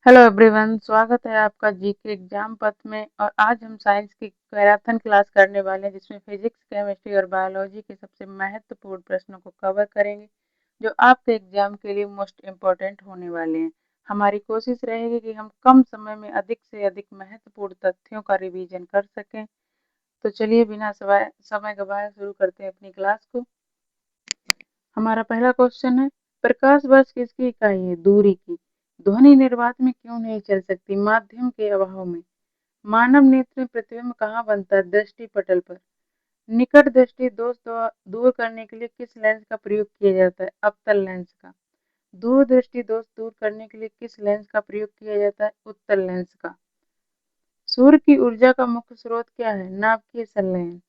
Hello everyone, स्वागत है आपका जीके एग्जाम पथ में। और आज हम साइंस की मैराथन क्लास करने वाले हैं जिसमें फिजिक्स, केमिस्ट्री और बायोलॉजी के सबसे महत्वपूर्ण प्रश्नों को कवर करेंगे जो आपके एग्जाम के लिए मोस्ट इम्पोर्टेंट होने वाले हैं। हमारी कोशिश रहेगी कि हम कम समय में अधिक से अधिक महत्वपूर्ण तथ्यों का रिवीजन कर सकें। तो चलिए बिना समय गवाए शुरू करते हैं अपनी क्लास को। हमारा पहला क्वेश्चन है, प्रकाश वर्ष किसकी इकाई है? दूरी की। ध्वनि निर्वात में क्यों नहीं चल सकती? माध्यम के अभाव में। मानव नेत्र में प्रतिबिंब कहाँ बनता है? दृष्टि पटल पर। निकट दृष्टि दोष दूर करने के लिए किस लेंस का प्रयोग किया जाता है? अवतल लेंस का। दूर दृष्टि दोष दूर करने के लिए किस लेंस का प्रयोग किया जाता है? उत्तल लेंस का। सूर्य की ऊर्जा का मुख्य स्रोत क्या है? नाभिकीय संलयन।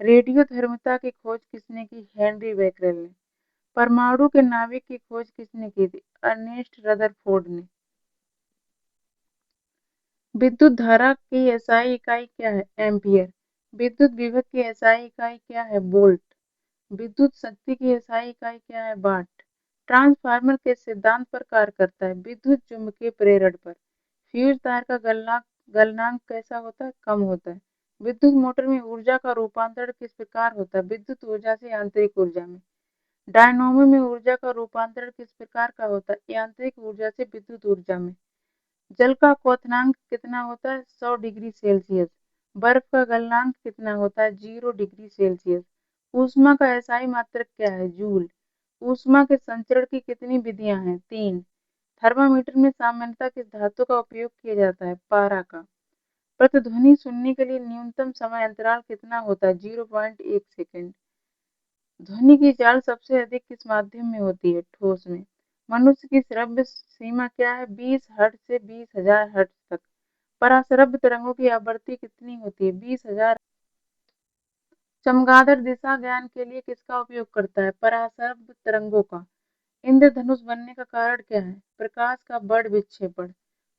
रेडियोधर्मिता की खोज किसने की? हेनरी बेकरेल ने। परमाणु के नाभिक की खोज किसने की थी? अर्नेस्ट रदरफोर्ड ने। विद्युत धारा की एसआई इकाई क्या है? एम्पियर। विद्युत विभव की एसआई इकाई क्या है? वोल्ट। विद्युत शक्ति की एसआई इकाई क्या है? वाट। ट्रांसफार्मर के सिद्धांत पर कार्य करता है? विद्युत चुम्बकीय प्रेरण पर। फ्यूज तार का गलनांक कैसा होता है? कम होता है। विद्युत मोटर में ऊर्जा का रूपांतरण किस प्रकार होता है? विद्युत ऊर्जा से यांत्रिक ऊर्जा में। डायनोमो में ऊर्जा का रूपांतरण किस प्रकार का होता है? यांत्रिक ऊर्जा से विद्युत ऊर्जा में। जल का क्वथनांक कितना होता है? 100 डिग्री सेल्सियस। बर्फ का गलनांक कितना होता है? 0 डिग्री सेल्सियस। ऊष्मा का एसआई मात्रक क्या है? जूल। ऊष्मा के संचरण की कितनी विधियां हैं? 3। थर्मामीटर में सामान्यतः किस धातु का उपयोग किया जाता है? पारा का। प्रतिध्वनि सुनने के लिए न्यूनतम समय अंतराल कितना होता है? 0.1 सेकेंड। ध्वनि की चाल सबसे अधिक किस माध्यम में होती है? ठोस में। मनुष्य की श्रव्य सीमा क्या है? 20 हर्ट्ज से 20,000 हर्ट्ज तक। पराश्रव्य तरंगों की आवृत्ति कितनी होती है? 20,000। चमगादड़ दिशा ज्ञान के लिए किसका उपयोग करता है? पराश्रव्य तरंगों का। इंद्रधनुष बनने का कारण क्या है? प्रकाश का बड़ विक्षेपण।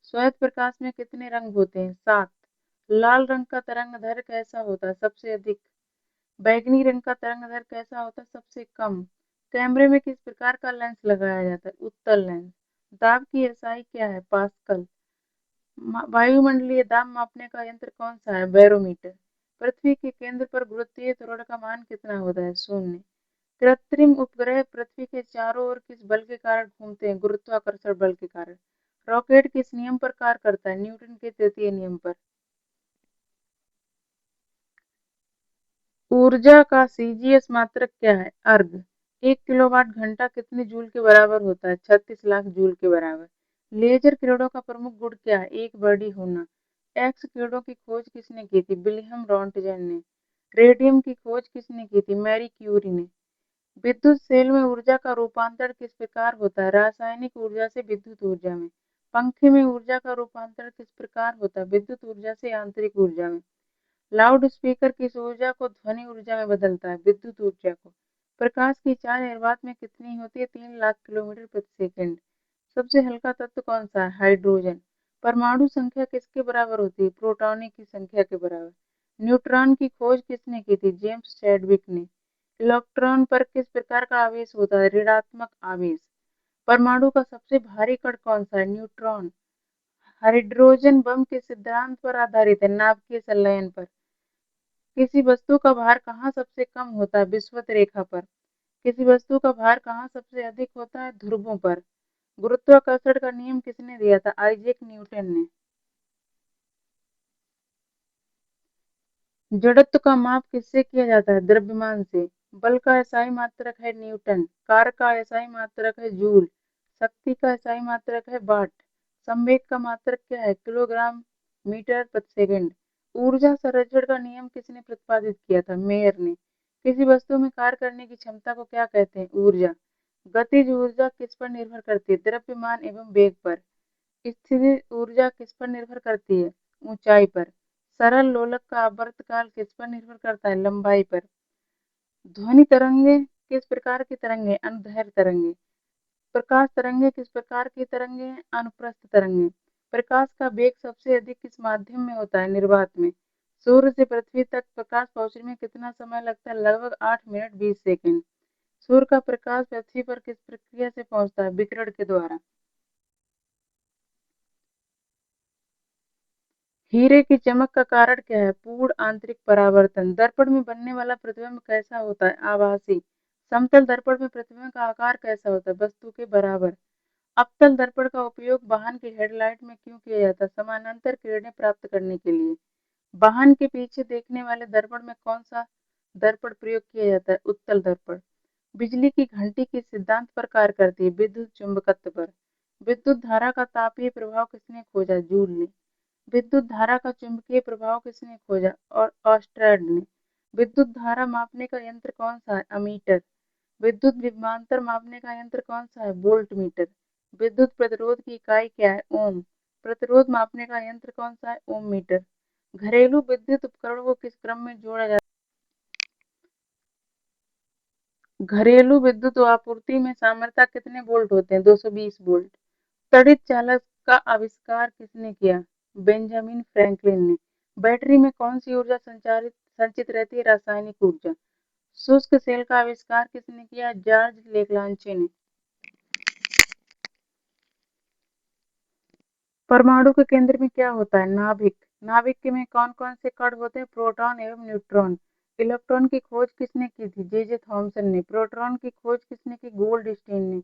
श्वेत प्रकाश में कितने रंग होते हैं? 7। लाल रंग का तरंगदैर्घ्य कैसा होता है? सबसे अधिक। बैंगनी रंग का तरंगदैर्घ्य कैसा होता है? सबसे कम। कैमरे में किस प्रकार का लेंस लगाया जाता है? उत्तल लेंस। दाब की एसआई क्या है? पास्कल। वायुमंडलीय दाब मापने का यंत्र कौन सा है? बैरोमीटर। पृथ्वी के केंद्र पर गुरुत्वीय त्वरण का मान कितना होता है? 0। कृत्रिम उपग्रह पृथ्वी के चारों ओर किस बल के कारण घूमते हैं? गुरुत्वाकर्षण बल के कारण। रॉकेट किस नियम पर कार्य करता है? न्यूटन के तृतीय नियम पर। ऊर्जा का सीजीएस मात्रक क्या है? अर्ग। 1 किलोवाट घंटा कितने जूल के बराबर होता है? 36 लाख जूल के बराबर। लेजर किरणों का प्रमुख गुण क्या है? एक बर्डी होना। एक्स किरणों की खोज किसने की थी? विलियम रॉन्टगेन ने। रेडियम की खोज किसने की थी? मैरी क्यूरी ने। विद्युत सेल में ऊर्जा का रूपांतरण किस प्रकार होता है? रासायनिक ऊर्जा से विद्युत ऊर्जा में। पंखे में ऊर्जा का रूपांतरण किस प्रकार होता है? विद्युत ऊर्जा से यांत्रिक ऊर्जा में। लाउड स्पीकर किस ऊर्जा को ध्वनि ऊर्जा में बदलता है? विद्युत ऊर्जा को। प्रकाश की चाल निर्वात में कितनी होती है? 3 लाख किलोमीटर प्रति सेकंड। सबसे हल्का तत्व कौन सा है? हाइड्रोजन। परमाणु संख्या किसके बराबर होती है? प्रोटॉनों की संख्या के बराबर। न्यूट्रॉन की खोज किसने की थी? जेम्स चैडविक ने। इलेक्ट्रॉन पर किस प्रकार का आवेश होता है? ऋणात्मक आवेश। परमाणु का सबसे भारी कण कौन सा है? न्यूट्रॉन। हाइड्रोजन बम के सिद्धांत पर आधारित है? नाभिकीय संलयन पर। किसी वस्तु का भार कहाँ सबसे कम होता है? विषुवत रेखा पर। किसी वस्तु का भार कहाँ सबसे अधिक होता है? ध्रुवों पर। गुरुत्वाकर्षण का नियम किसने दिया था? आइजैक न्यूटन ने। जड़त्व का माप किससे किया जाता है? द्रव्यमान से। बल का एसआई मात्रक है न्यूटन। कार्य का एसआई मात्रक है जूल। शक्ति का एसआई मात्रक है वाट। संवेग का मात्रक क्या है? किलोग्राम मीटर प्रति सेकंड। ऊर्जा संरक्षण का नियम किसने प्रतिपादित किया था? मेयर ने। किसी वस्तु में कार्य करने की क्षमता को क्या कहते हैं? ऊर्जा। गतिज ऊर्जा किस पर निर्भर करती है? द्रव्यमान एवं वेग पर। स्थिर ऊर्जा किस पर निर्भर करती है? ऊंचाई पर। सरल लोलक का आवर्तकाल किस पर निर्भर करता है? लंबाई पर। ध्वनि तरंगे किस प्रकार की तरंगे? अनुदैर्घ्य तरंगे। प्रकाश तरंगे किस प्रकार की तरंगे? अनुप्रस्थ तरंगे। प्रकाश का वेग सबसे अधिक किस माध्यम में होता है? निर्वात में। सूर्य से पृथ्वी तक प्रकाश पहुंचने में कितना समय लगता है? लगभग 8 मिनट 20 सेकंड। सूर्य का प्रकाश पृथ्वी पर किस प्रक्रिया से पहुंचता है? विकिरण के द्वारा। हीरे की चमक का कारण क्या है? पूर्ण आंतरिक परावर्तन। दर्पण में बनने वाला प्रतिबिंब कैसा होता है? आभासी। समतल दर्पण में प्रतिबिंब का आकार कैसा होता है? वस्तु के बराबर। अवतल दर्पण का उपयोग वाहन की हेडलाइट में क्यों किया जाता है? समानांतर किरणें प्राप्त करने के लिए। वाहन के पीछे देखने वाले दर्पण में कौन सा दर्पण प्रयोग किया जाता है? उत्तल दर्पण। बिजली की घंटी किस सिद्धांत पर कार्य करती है? विद्युत चुंबकत्व पर। विद्युत धारा का तापीय प्रभाव किसने खोजा? जूल ने। विद्युत धारा का चुंबकीय प्रभाव किसने खोजा? और ऑस्ट्रेड ने। विद्युत धारा मापने का यंत्र कौन सा है? अमीटर। विद्युत विभवांतर मापने का यंत्र कौन सा है? Volt meter. विद्युत प्रतिरोध की इकाई क्या है? ओम। प्रतिरोध मापने का यंत्र कौन सा है? ओम मीटर। घरेलू विद्युत उपकरणों को किस क्रम में जोड़ा जाता है? घरेलू विद्युत आपूर्ति में सामर्थ्य कितने वोल्ट होते हैं? 220 वोल्ट। तड़ित चालक का आविष्कार किसने किया? बेंजामिन फ्रैंकलिन ने। बैटरी में कौन सी ऊर्जा संचित रहती है? रासायनिक ऊर्जा। शुष्क सेल का आविष्कार किसने किया? जॉर्ज लेग्लांचे ने। परमाणु के केंद्र में क्या होता है? नाभिक। नाभिक में कौन कौन से कण होते हैं? प्रोटॉन एवं न्यूट्रॉन। इलेक्ट्रॉन की खोज किसने की थी? जे थॉमसन ने। प्रोटॉन की खोज किसने की? गोल्डस्टीन ने।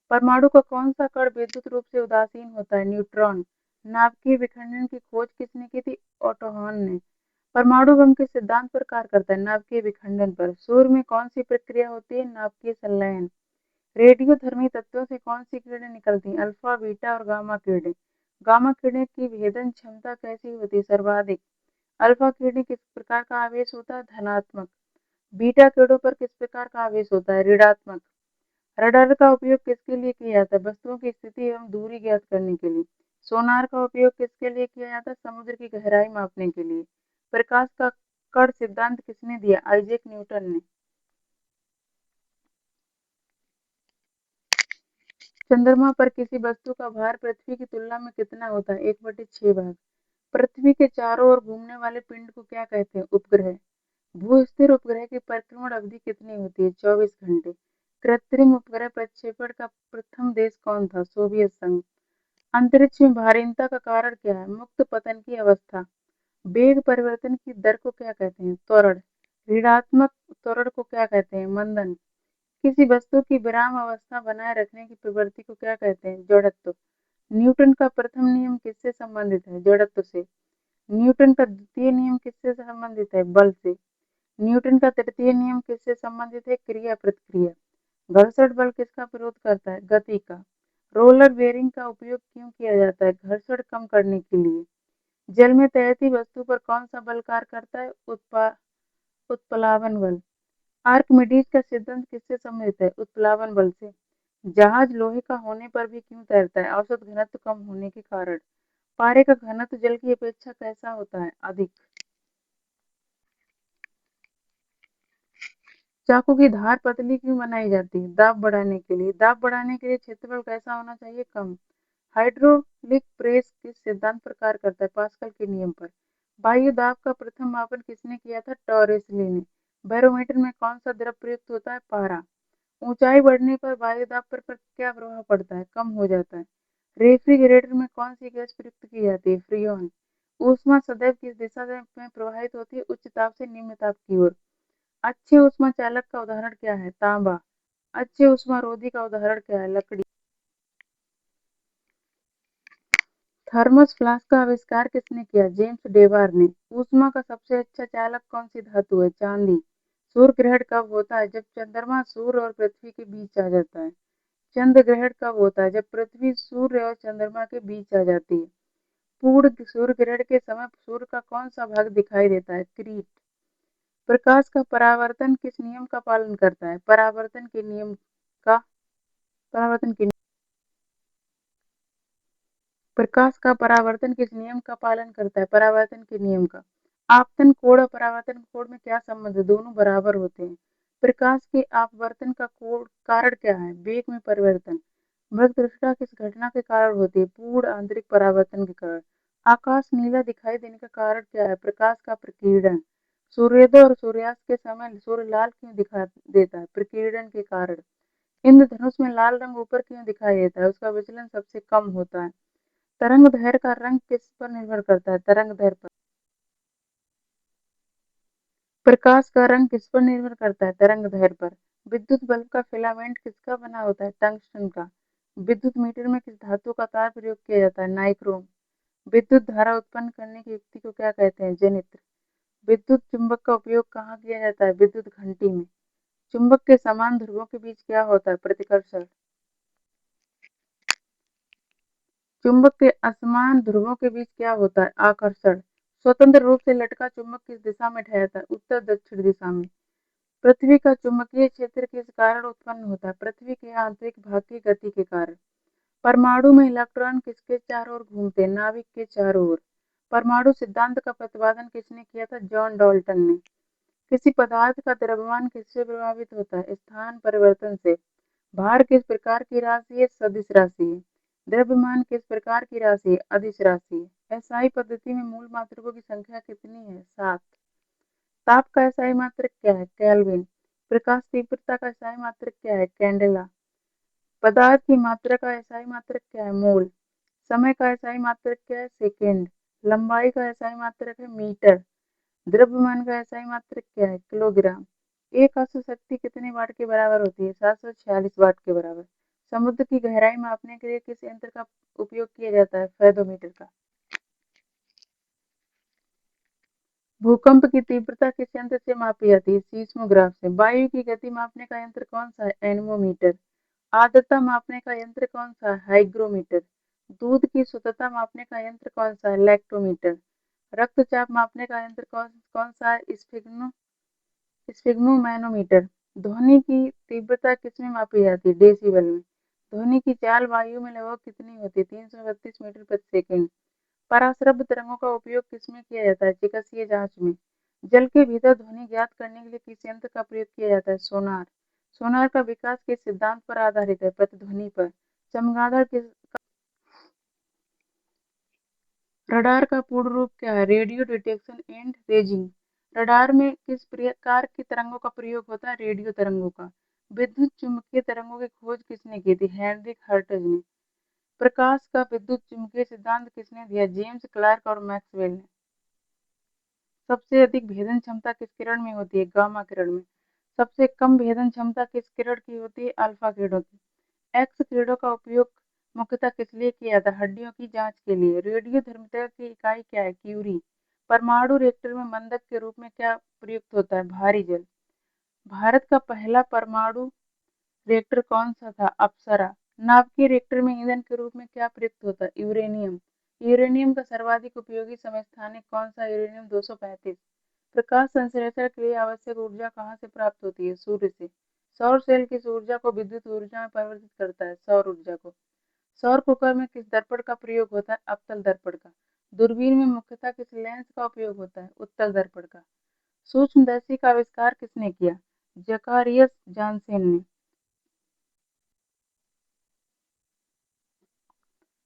परमाणु का कौन सा कण विद्युत रूप से उदासीन होता है? न्यूट्रॉन। नाभिकीय विखंडन की खोज किसने की थी? ओटो हॉर्न ने। परमाणु बम किस सिद्धांत पर कार्य करता है? नाभिकीय विखंडन पर। सूर्य में कौन सी प्रक्रिया होती है? नाभिकीय संलयन। रेडियोधर्मी तत्वों से कौन सी किरणें निकलती हैं? अल्फा, बीटा और गामा किरणें। गामा किरणें की भेदन क्षमता कैसी होती है? सर्वाधिक। अल्फा किरणें किस प्रकार का आवेश होता है? धनात्मक। बीटा किरणों पर किस प्रकार का आवेश होता है? ऋणात्मक। रडार का उपयोग किसके लिए किया जाता है? वस्तुओं की स्थिति एवं दूरी ज्ञात करने के लिए। सोनार का उपयोग किसके लिए किया जाता है? समुद्र की गहराई मापने के लिए। प्रकाश का कण सिद्धांत किसने दिया? आइजैक न्यूटन ने। चंद्रमा पर किसी वस्तु का भार पृथ्वी की तुलना में कितना होता है? 1/6 भाग। पृथ्वी के चारों ओर घूमने वाले पिंड को क्या कहते हैं? उपग्रह। भू-स्थिर उपग्रह की परिक्रमण अवधि कितनी होती है? 24 घंटे। कृत्रिम उपग्रह प्रक्षेपण का प्रथम देश कौन था? सोवियत संघ। अंतरिक्ष में भारीनता का कारण क्या है? मुक्त पतन की अवस्था। वेग परिवर्तन की दर को क्या कहते हैं? त्वरण। ऋणात्मक त्वरण को क्या कहते हैं? मंदन। किसी वस्तु की विराम अवस्था बनाए रखने की प्रवृत्ति को क्या कहते हैं? जड़त्व। न्यूटन का प्रथम नियम किससे संबंधित है? जड़त्व से। न्यूटन का द्वितीय नियम किससे संबंधित है? बल से। न्यूटन का तृतीय नियम किससे संबंधित है? क्रिया प्रतिक्रिया। घर्षण बल किसका विरोध करता है? गति का। रोलर बेयरिंग का उपयोग क्यों किया जाता है? घर्षण कम करने के लिए। जल में तैरती वस्तु पर कौन सा बल कार्य करता है? उत्प्लावन बल। आर्किमिडीज का सिद्धांत किससे संबंधित है? उत्प्लावन बल से। जहाज लोहे का होने पर भी क्यों तैरता है? औसत घनत्व कम होने के कारण। पारे का घनत्व जल की अपेक्षा कैसा होता है? अधिक। चाकू की धार पतली क्यों बनाई जाती है? दाब बढ़ाने के लिए। दाब बढ़ाने के लिए क्षेत्रफल कैसा होना चाहिए? कम। हाइड्रोलिक प्रेस किस सिद्धांत पर कार्य करता है? पास्कल के नियम पर। वायु दाब का प्रथम मापन किसने किया था? टॉरेसली ने। बैरोमीटर में कौन सा द्रव प्रयुक्त होता है? पारा। ऊंचाई बढ़ने पर वायु दाब पर क्या प्रभाव पड़ता है? कम हो जाता है। रेफ्रिजरेटर में कौन सी गैस प्रयुक्त की जाती है? फ्रीऑन। ऊष्मा सदैव किस दिशा में प्रवाहित होती है? उच्च ताप से निम्न ताप की ओर। अच्छे ऊष्मा चालक का उदाहरण क्या है? तांबा। अच्छे ऊष्मा रोधी का उदाहरण क्या है? लकड़ी। थर्मस फ्लास्क का आविष्कार किसने किया? जेम्स डेवार ने। ऊष्मा का सबसे अच्छा चालक कौन सी धातु है? चांदी। सूर्य ग्रहण कब होता है? जब चंद्रमा सूर्य और पृथ्वी के बीच आ जाता है। चंद्र ग्रहण कब होता है? जब पृथ्वी सूर्य और चंद्रमा के बीच आ जाती है। पूर्ण सूर्य ग्रहण के समय सूर्य का कौन सा भाग दिखाई देता है? क्रीट। प्रकाश का परावर्तन किस नियम का पालन करता है? परावर्तन के नियम का। परावर्तन के प्रकाश का परावर्तन किस नियम का पालन करता है? परावर्तन के नियम का। आपतन कोण और परावर्तन कोण में क्या संबंध है? दोनों बराबर होते हैं। प्रकाश के आपवर्तन का कोण कारण क्या है? वेग में परिवर्तन। मृगतृष्णा किस घटना के कारण होती है? पूर्ण आंतरिक परावर्तन के कारण। आकाश नीला दिखाई देने का कारण क्या है? प्रकाश का प्रकीर्णन। सूर्योदय और सूर्यास्त के समय सूर्य लाल क्यों दिखा देता है? प्रकीर्णन के कारण। इंद्रधनुष में लाल रंग ऊपर क्यों दिखाई देता है? उसका विचलन सबसे कम होता है। तरंग दैर्घ्य का रंग किस पर निर्भर करता है? तरंग दैर्घ्य पर। प्रकाश का रंग किस पर निर्भर करता है? तरंग दैर्घ्य पर। विद्युत बल्ब का फिलामेंट किसका बना होता है? टंगस्टन का। विद्युत मीटर में किस धातु का तार प्रयोग किया जाता है? नाइक्रोम। विद्युत धारा उत्पन्न करने की युक्ति को क्या कहते हैं? जनित्र। विद्युत चुंबक का उपयोग कहाँ किया जाता है? विद्युत घंटी में। चुंबक के समान ध्रुवों के बीच क्या होता है? प्रतिकर्षण। चुंबक के असमान ध्रुवों के बीच क्या होता है? आकर्षण। स्वतंत्र रूप से लटका चुंबक किस दिशा में ठहरता है? उत्तर दक्षिण दिशा में। पृथ्वी का चुंबकीय क्षेत्र किस कारण उत्पन्न होता है? पृथ्वी के आंतरिक भाग की गति के कारण। परमाणु में इलेक्ट्रॉन किसके चारों ओर घूमते हैं? नाभिक के चारों ओर। परमाणु सिद्धांत का प्रतिपादन किसने किया था? जॉन डाल्टन ने। किसी पदार्थ का द्रव्यमान किससे प्रभावित होता है? स्थान परिवर्तन से। भार किस प्रकार की राशि है? सदिश राशि है। द्रव्यमान किस प्रकार की राशि है? अदिश राशि है। एसआई पद्धति में मूल मात्रकों की संख्या कितनी है? 7। ताप का एसआई मात्रक क्या है? केल्विन। प्रकाश तीव्रता का एसआई मात्रक क्या है? कैंडेला। पदार्थ की मात्रा का एसआई मात्रक क्या है? मोल। समय का एसआई मात्रक क्या है? सेकेंड। लंबाई का एसआई मात्रक है? मीटर। द्रव्यमान का एसआई मात्रक क्या है? किलोग्राम। एक अश्व शक्ति कितने वाट के बराबर होती है? 746 वाट के बराबर। समुद्र की गहराई मापने के लिए किस यंत्र का उपयोग किया जाता है? फेदोमीटर का। भूकंप की तीव्रता किस यंत्र से मापी जाती है? सीस्मोग्राफ से। वायु की गति मापने का यंत्र कौन सा है? एनेमोमीटर। आर्द्रता मापने का यंत्र कौन सा है? हाइग्रोमीटर। दूध की शुद्धता मापने का यंत्र कौन सा है? लैक्टोमीटर। रक्तचाप मापने का यंत्र कौन कौन सा है? स्फिग्मोमैनोमीटर। ध्वनि की तीव्रता किसमें मापी जाती है? डेसिबल में। ध्वनि की चाल वायु में लगभग कितनी होती है? 332 मीटर प्रति सेकंड। पराश्रव्य तरंगों का उपयोग किसमें किया जाता है? चिकित्सीय जांच में। जल के भीतर ध्वनि ज्ञात करने के लिए किस यंत्र का प्रयोग किया जाता है? सोनार। सोनार का विकास किस सिद्धांत पर आधारित है? प्रतिध्वनि पर। चमगादड़ किस रडार का पूर्ण रूप क्या है? Radio detection and ranging. Radar में किस प्रकार की तरंगों का प्रयोग होता है? रेडियो तरंगों का। विद्युत चुम्बकीय तरंगों की खोज किसने की थी? हेनरिक हर्ट्ज ने। प्रकाश का विद्युत चुम्बकीय सिद्धांत किसने दिया? जेम्स क्लार्क और मैक्सवेल ने। सबसे अधिक भेदन क्षमता किस किरण में होती है? गामा किरण में। सबसे कम भेदन क्षमता किस किरण की होती है? अल्फा किरणों की। एक्स किरणों का उपयोग मुख्यतः किस लिए किया जाता है? हड्डियों की जांच के लिए। रेडियो धर्मिता की इकाई क्या है? क्यूरी। परमाणु रिएक्टर में मंदक के रूप में क्या प्रयुक्त होता है? भारी जल। भारत का पहला परमाणु रिएक्टर कौन सा था? अप्सरा। नाभिकीय रिएक्टर में ईंधन के रूप में क्या प्रयुक्त होता है? यूरेनियम। यूरेनियम का सर्वाधिक उपयोगी समस्थानिक कौन सा? यूरेनियम 235। प्रकाश संश्लेषण के लिए आवश्यक ऊर्जा कहाँ से प्राप्त होती है? सूर्य से। सौर सेल किस ऊर्जा को विद्युत ऊर्जा में परिवर्तित करता है? सौर ऊर्जा को। सौर कुकर में किस दर्पण का प्रयोग होता है? अवतल दर्पण का। दूरबीन में मुख्यतः किस लेंस का उपयोग होता है? उत्तल दर्पण का। सूक्ष्मदर्शी का आविष्कार किसने किया? जकारियस जानसेन ने।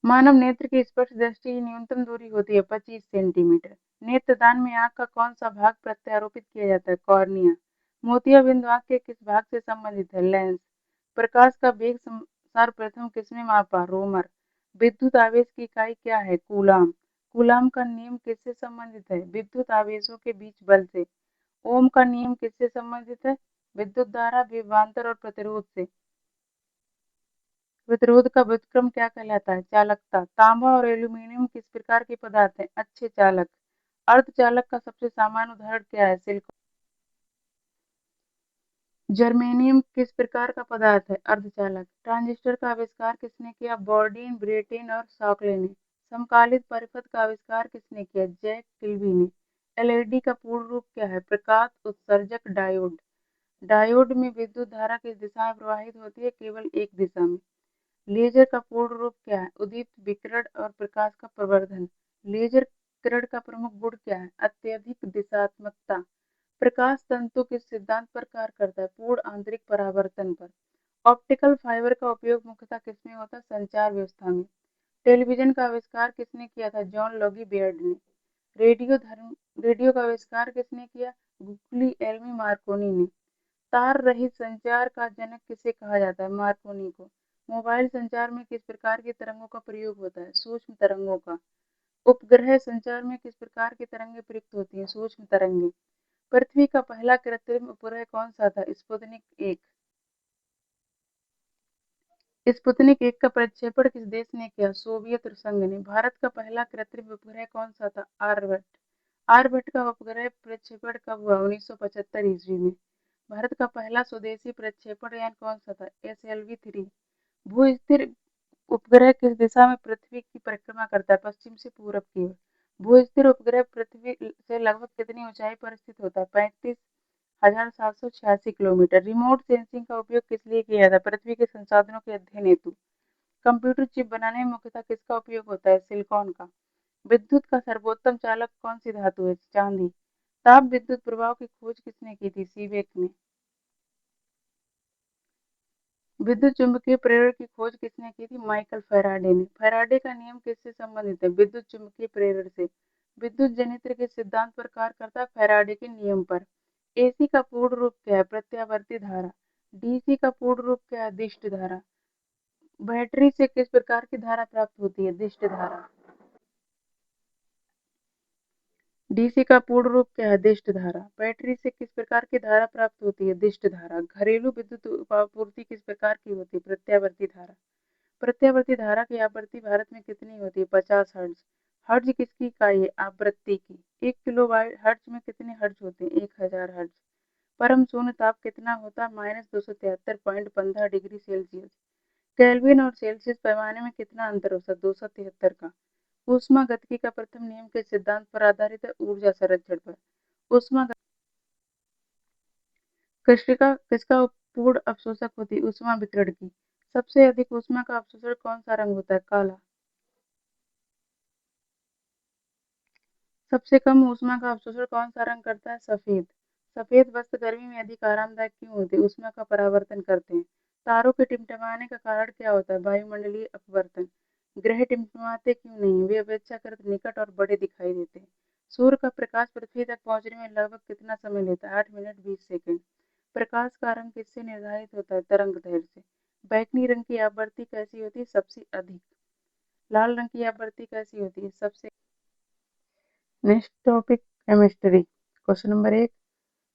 मानव नेत्र की स्पर्श दृष्टि की न्यूनतम दूरी होती है 25 सेंटीमीटर। नेत्रदान में आंख का कौन सा भाग प्रत्यारोपित किया जाता है? कॉर्निया। मोतियाबिंद आंख के किस भाग से संबंधित है? लेंस। प्रकाश का वेग सर्वप्रथम किसने मापा? रोमर। विद्युत आवेश की इकाई क्या है? कूलाम। कूलाम का नियम किससे संबंधित है? विद्युत आवेशों के बीच बल से। ओम का नियम किससे संबंधित है? विद्युत धारा विभवांतर और प्रतिरोध से। प्रतिरोध का व्युत्क्रम क्या कहलाता है? चालकता। तांबा और एल्यूमीनियम किस प्रकार के पदार्थ हैं? अच्छे चालक। अर्धचालक का सबसे सामान्य उदाहरण क्या है? सिलिकॉन। जर्मेनियम किस प्रकार का पदार्थ है? अर्धचालक। ट्रांजिस्टर का आविष्कार किसने किया? बॉर्डीन, ब्रेटिन और शॉकले ने। समकालित परिपथ का आविष्कार किसने किया? जैक किल्बी ने। एलईडी का पूर्ण रूप क्या है? प्रकाश उत्सर्जक डायोड। डायोड में विद्युत धारा किस दिशा में प्रवाहित होती है? केवल एक दिशा में। लेजर का पूर्ण रूप क्या है? उदीप्त विकिरण और प्रकाश का प्रवर्धन। लेजर किरण का प्रमुख गुण क्या है? अत्यधिक दिशात्मकता। प्रकाश तंतु किस सिद्धांत पर कार्य करता है? पूर्ण आंतरिक परावर्तन पर। ऑप्टिकल फाइबर का उपयोग मुख्यतः किसमें होता है? संचार व्यवस्था में। टेलीविजन का आविष्कार किसने किया था? जॉन लॉगी बेयर्ड ने। रेडियो का आविष्कार किसने किया? गुग्लिएल्मी मार्कोनी ने। तार रहित संचार का जनक किसे कहा जाता है? मार्कोनी को। मोबाइल संचार में किस प्रकार की तरंगों का प्रयोग होता है? सूक्ष्म तरंगों का। उपग्रह संचार में किस प्रकार की तरंगें प्रयुक्त होती हैं? सूक्ष्म तरंगें। पृथ्वी का पहला कृत्रिम उपग्रह कौन सा था? स्पुतनिक 1। स्पुतनिक 1 का प्रक्षेपण किस देश ने किया? सोवियत संघ ने। भारत का पहला कृत्रिम उपग्रह कौन सा था? आर्यभट्ट। आर्यभट्ट का उपग्रह प्रक्षेपण कब हुआ? 1975 ईस्वी में। भारत का पहला स्वदेशी प्रक्षेपण यान कौन सा था? SLV-3। भू-स्थिर उपग्रह किस दिशा में पृथ्वी की परिक्रमा करता है? पश्चिम से पूरब की ओर। भू-स्थिर उपग्रह पृथ्वी से लगभग कितनी ऊंचाई पर स्थित होता है? 35,786 किलोमीटर। रिमोट सेंसिंग का उपयोग किस लिए किया जाता है? पृथ्वी के संसाधनों के अध्ययन हेतु। कंप्यूटर चिप बनाने में मुख्यतः किसका उपयोग होता है? सिलिकॉन का। विद्युत का सर्वोत्तम चालक कौन सी धातु है? चांदी। ताप विद्युत प्रभाव की खोज किसने की थी? सीबेक ने। विद्युत चुम्बकीय प्रेरण की खोज किसने की थी? माइकल फैराडे ने। फैराडे का नियम किससे संबंधित है? विद्युत चुम्बकीय प्रेरण से। विद्युत जनित्र के सिद्धांत पर कार्य करता है? फैराडे के नियम पर। एसी का पूर्ण रूप क्या है? प्रत्यावर्ती धारा। डीसी का पूर्ण रूप क्या है? दिष्ट धारा। बैटरी से किस प्रकार की धारा प्राप्त होती है? दिष्ट धारा। डीसी का पूर्ण रूप क्या है? दिष्ट धारा। बैटरी से किस प्रकार की धारा प्राप्त होती है? दिष्ट धारा। घरेलू विद्युत आपूर्ति किस प्रकार की होती है? प्रत्यावर्ती धारा। प्रत्यावर्ती धारा की आवृत्ति भारत में कितनी होती है? 50 हर्ट्ज। हर्ट्ज किसकी इकाई है? आवृत्ति की। 1 किलो हर्ट्ज में कितने हर्ट्ज होते हैं? 1000 हर्ट्ज। परम शून्य ताप कितना होता है? -273.15 डिग्री सेल्सियस। केल्विन और सेल्सियस पैमाने में कितना अंतर होता है? 273 का। ऊष्मागतिकी का प्रथम नियम किस सिद्धांत पर आधारित है? ऊर्जा संरक्षण पर। ऊष्मा किसका पूर्ण अवशोषक होती है? ऊष्मा विकिरण की। सबसे अधिक ऊष्मा का अवशोषण कौन सा रंग होता है? काला। सबसे कम ऊष्मा का अवशोषण कौन सा रंग करता है? सफेद। सफेद वस्त्र गर्मी में अधिक आरामदायक क्यों होते हैं? ऊष्मा का परावर्तन करते हैं। तारों के टिमटिमाने का कारण क्या होता है? वायुमंडलीय अपवर्तन। ग्रह टिमटिमाते क्यों नहीं? वे अपेक्षाकृत निकट और बड़े दिखाई देते हैं। सूर्य का प्रकाश पृथ्वी तक पहुंचने में लगभग कितना समय लेता है? 8 मिनट 20 सेकंड। प्रकाश का रंग किससे निर्धारित होता है? तरंगदैर्घ्य से। बैंगनी रंग की आवृत्ति कैसी होती है? सबसे अधिक। लाल रंग की आवृत्ति कैसी होती है? सबसे। Next topic chemistry. Question number 1।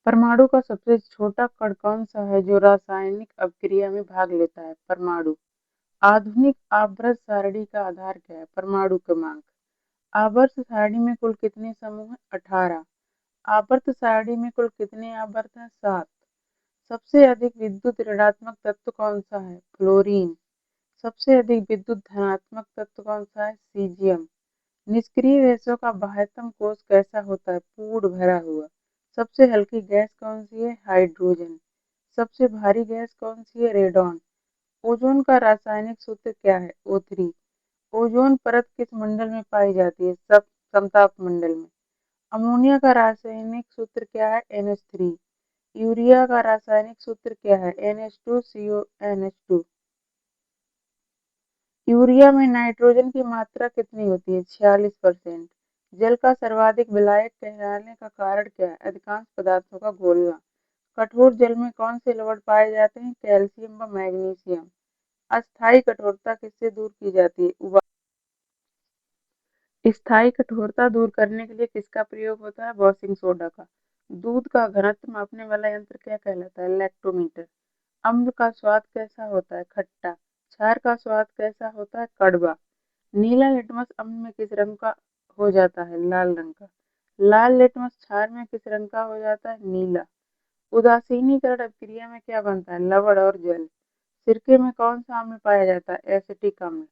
परमाणु का सबसे छोटा कण कौन सा है जो रासायनिक अभिक्रिया में भाग लेता है? परमाणु। आधुनिक आवर्त सारणी का आधार क्या है? परमाणु क्रमांक। आवर्त सारणी में कुल कितने समूह हैं? 18। आवर्त सारणी में कुल कितने आवर्त हैं? 7। सबसे अधिक विद्युत ऋणात्मक तत्व कौन सा है? फ्लोरीन। सबसे अधिक विद्युत धनात्मक तत्व कौन सा है? सीजियम। निष्क्रिय गैसों का बाह्यतम कोश कैसा होता है? पूर्ण भरा हुआ। सबसे हल्की गैस कौन सी है? हाइड्रोजन। सबसे भारी गैस कौन सी है? रेडॉन। ओजोन का रासायनिक सूत्र क्या है? O3। ओजोन परत किस मंडल में पाई जाती है? सब समताप मंडल में। अमोनिया का रासायनिक सूत्र क्या है? NH3। यूरिया का रासायनिक सूत्र क्या है? NH2CONH2। यूरिया में नाइट्रोजन की मात्रा कितनी होती है? 46%। जल का सर्वाधिक विलायक कहलाने का कारण क्या है? अधिकांश पदार्थों का घोलना। कठोर जल में कौन से लवण पाए जाते हैं? कैल्शियम व मैग्नीशियम। अस्थायी कठोरता किससे दूर की जाती है? स्थायी कठोरता दूर करने के लिए किसका प्रयोग होता है? वॉशिंग सोडा का। दूध का घनत्व मापने वाला यंत्र क्या कहलाता है? लैक्टोमीटर। अम्ल का स्वाद कैसा होता है? खट्टा। क्षार का स्वाद कैसा होता है? कड़वा। नीला लिटमस अम्ल में किस रंग का हो जाता है? लाल रंग का। लाल लिटमस क्षार में किस रंग का हो जाता है? नीला। उदासीनीकरण अभिक्रिया में क्या बनता है? लवण और जल। सिरके में कौन सा अम्ल पाया जाता है? एसिटिक अम्ल।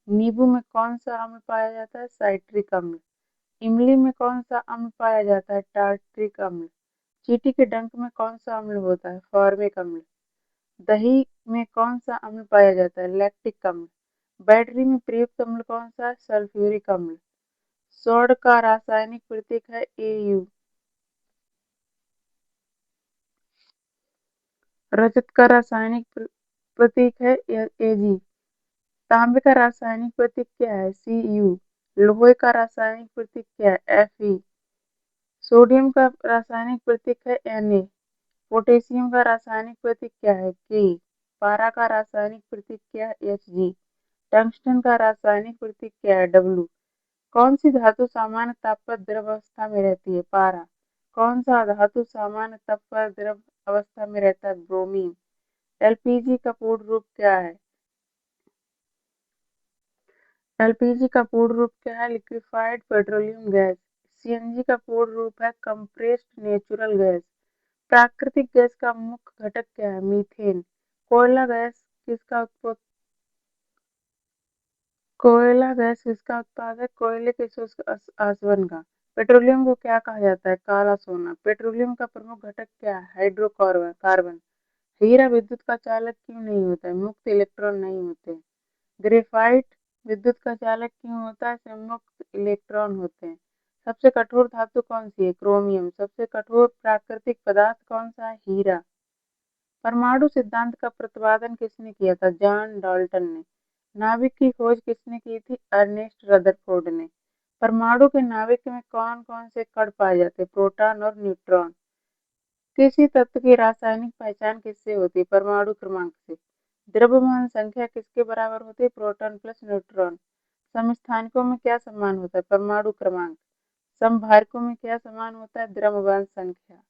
नींबू में कौन सा अम्ल पाया जाता है? साइट्रिक अम्ल। इमली में कौन सा अम्ल पाया जाता है? टार्ट्रिक अम्ल। चींटी के डंक में कौन सा अम्ल होता है? फॉर्मिक अम्ल। दही में कौन सा अम्ल पाया जाता है? लैक्टिक अम्ल। बैटरी में प्रयुक्त अम्ल कौन सा है? सल्फ्यूरिक अम्ल। स्वर्ण का रासायनिक प्रतीक है Au। रजत का रासायनिक प्रतीक है Ag। तांबे का रासायनिक प्रतीक क्या है? Cu। लोहे का रासायनिक प्रतीक क्या है? Fe। सोडियम का रासायनिक प्रतीक है Na। पोटेशियम का रासायनिक प्रतीक क्या है? Ke। पारा का रासायनिक प्रतीक क्या है? Hg। टंगस्टन का रासायनिक प्रतीक क्या है? W। कौन सी धातु सामान्य ताप पर द्रव अवस्था में रहती है? पारा। कौन सा धातु सामान्य ताप पर द्रव अवस्था में रहता है? ब्रोमीन। एलपीजी का पूर्ण रूप क्या है? एलपीजी का पूर्ण रूप क्या है? Liquefied petroleum gas. सीएनजी का पूर्ण रूप है कंप्रेस्ड नेचुरल गैस। प्राकृतिक गैस का मुख्य घटक क्या है? मीथेन। कोयला गैस किसका उत्पाद कोयला गैस किसका उत्पाद है? कोयले के शुष्क आसवन का। पेट्रोलियम को क्या कहा जाता है? काला सोना। पेट्रोलियम का प्रमुख घटक क्या है? Hydrocarbon carbon. हीरा विद्युत का चालक क्यों नहीं होता है? मुक्त इलेक्ट्रॉन नहीं होते। ग्रेफाइट विद्युत का चालक क्यों होता है? इसमें मुक्त इलेक्ट्रॉन होते हैं। सबसे कठोर धातु कौन सी है? क्रोमियम। सबसे कठोर प्राकृतिक पदार्थ कौन सा है? हीरा। परमाणु सिद्धांत का प्रतिपादन किसने किया था? जॉन डाल्टन ने। नाभिक की खोज किसने की थी? अर्नेस्ट रदरफोर्ड ने। परमाणु के नाभिक में कौन कौन से कण पाए जाते हैं? प्रोटॉन और न्यूट्रॉन। किसी तत्व की रासायनिक पहचान किससे होती है? परमाणु क्रमांक से। द्रव्यमान संख्या किसके बराबर होती है? Proton plus neutron. समस्थानिकों में क्या समान होता है? परमाणु क्रमांक। समभारकों में क्या समान होता है? द्रव्यमान संख्या।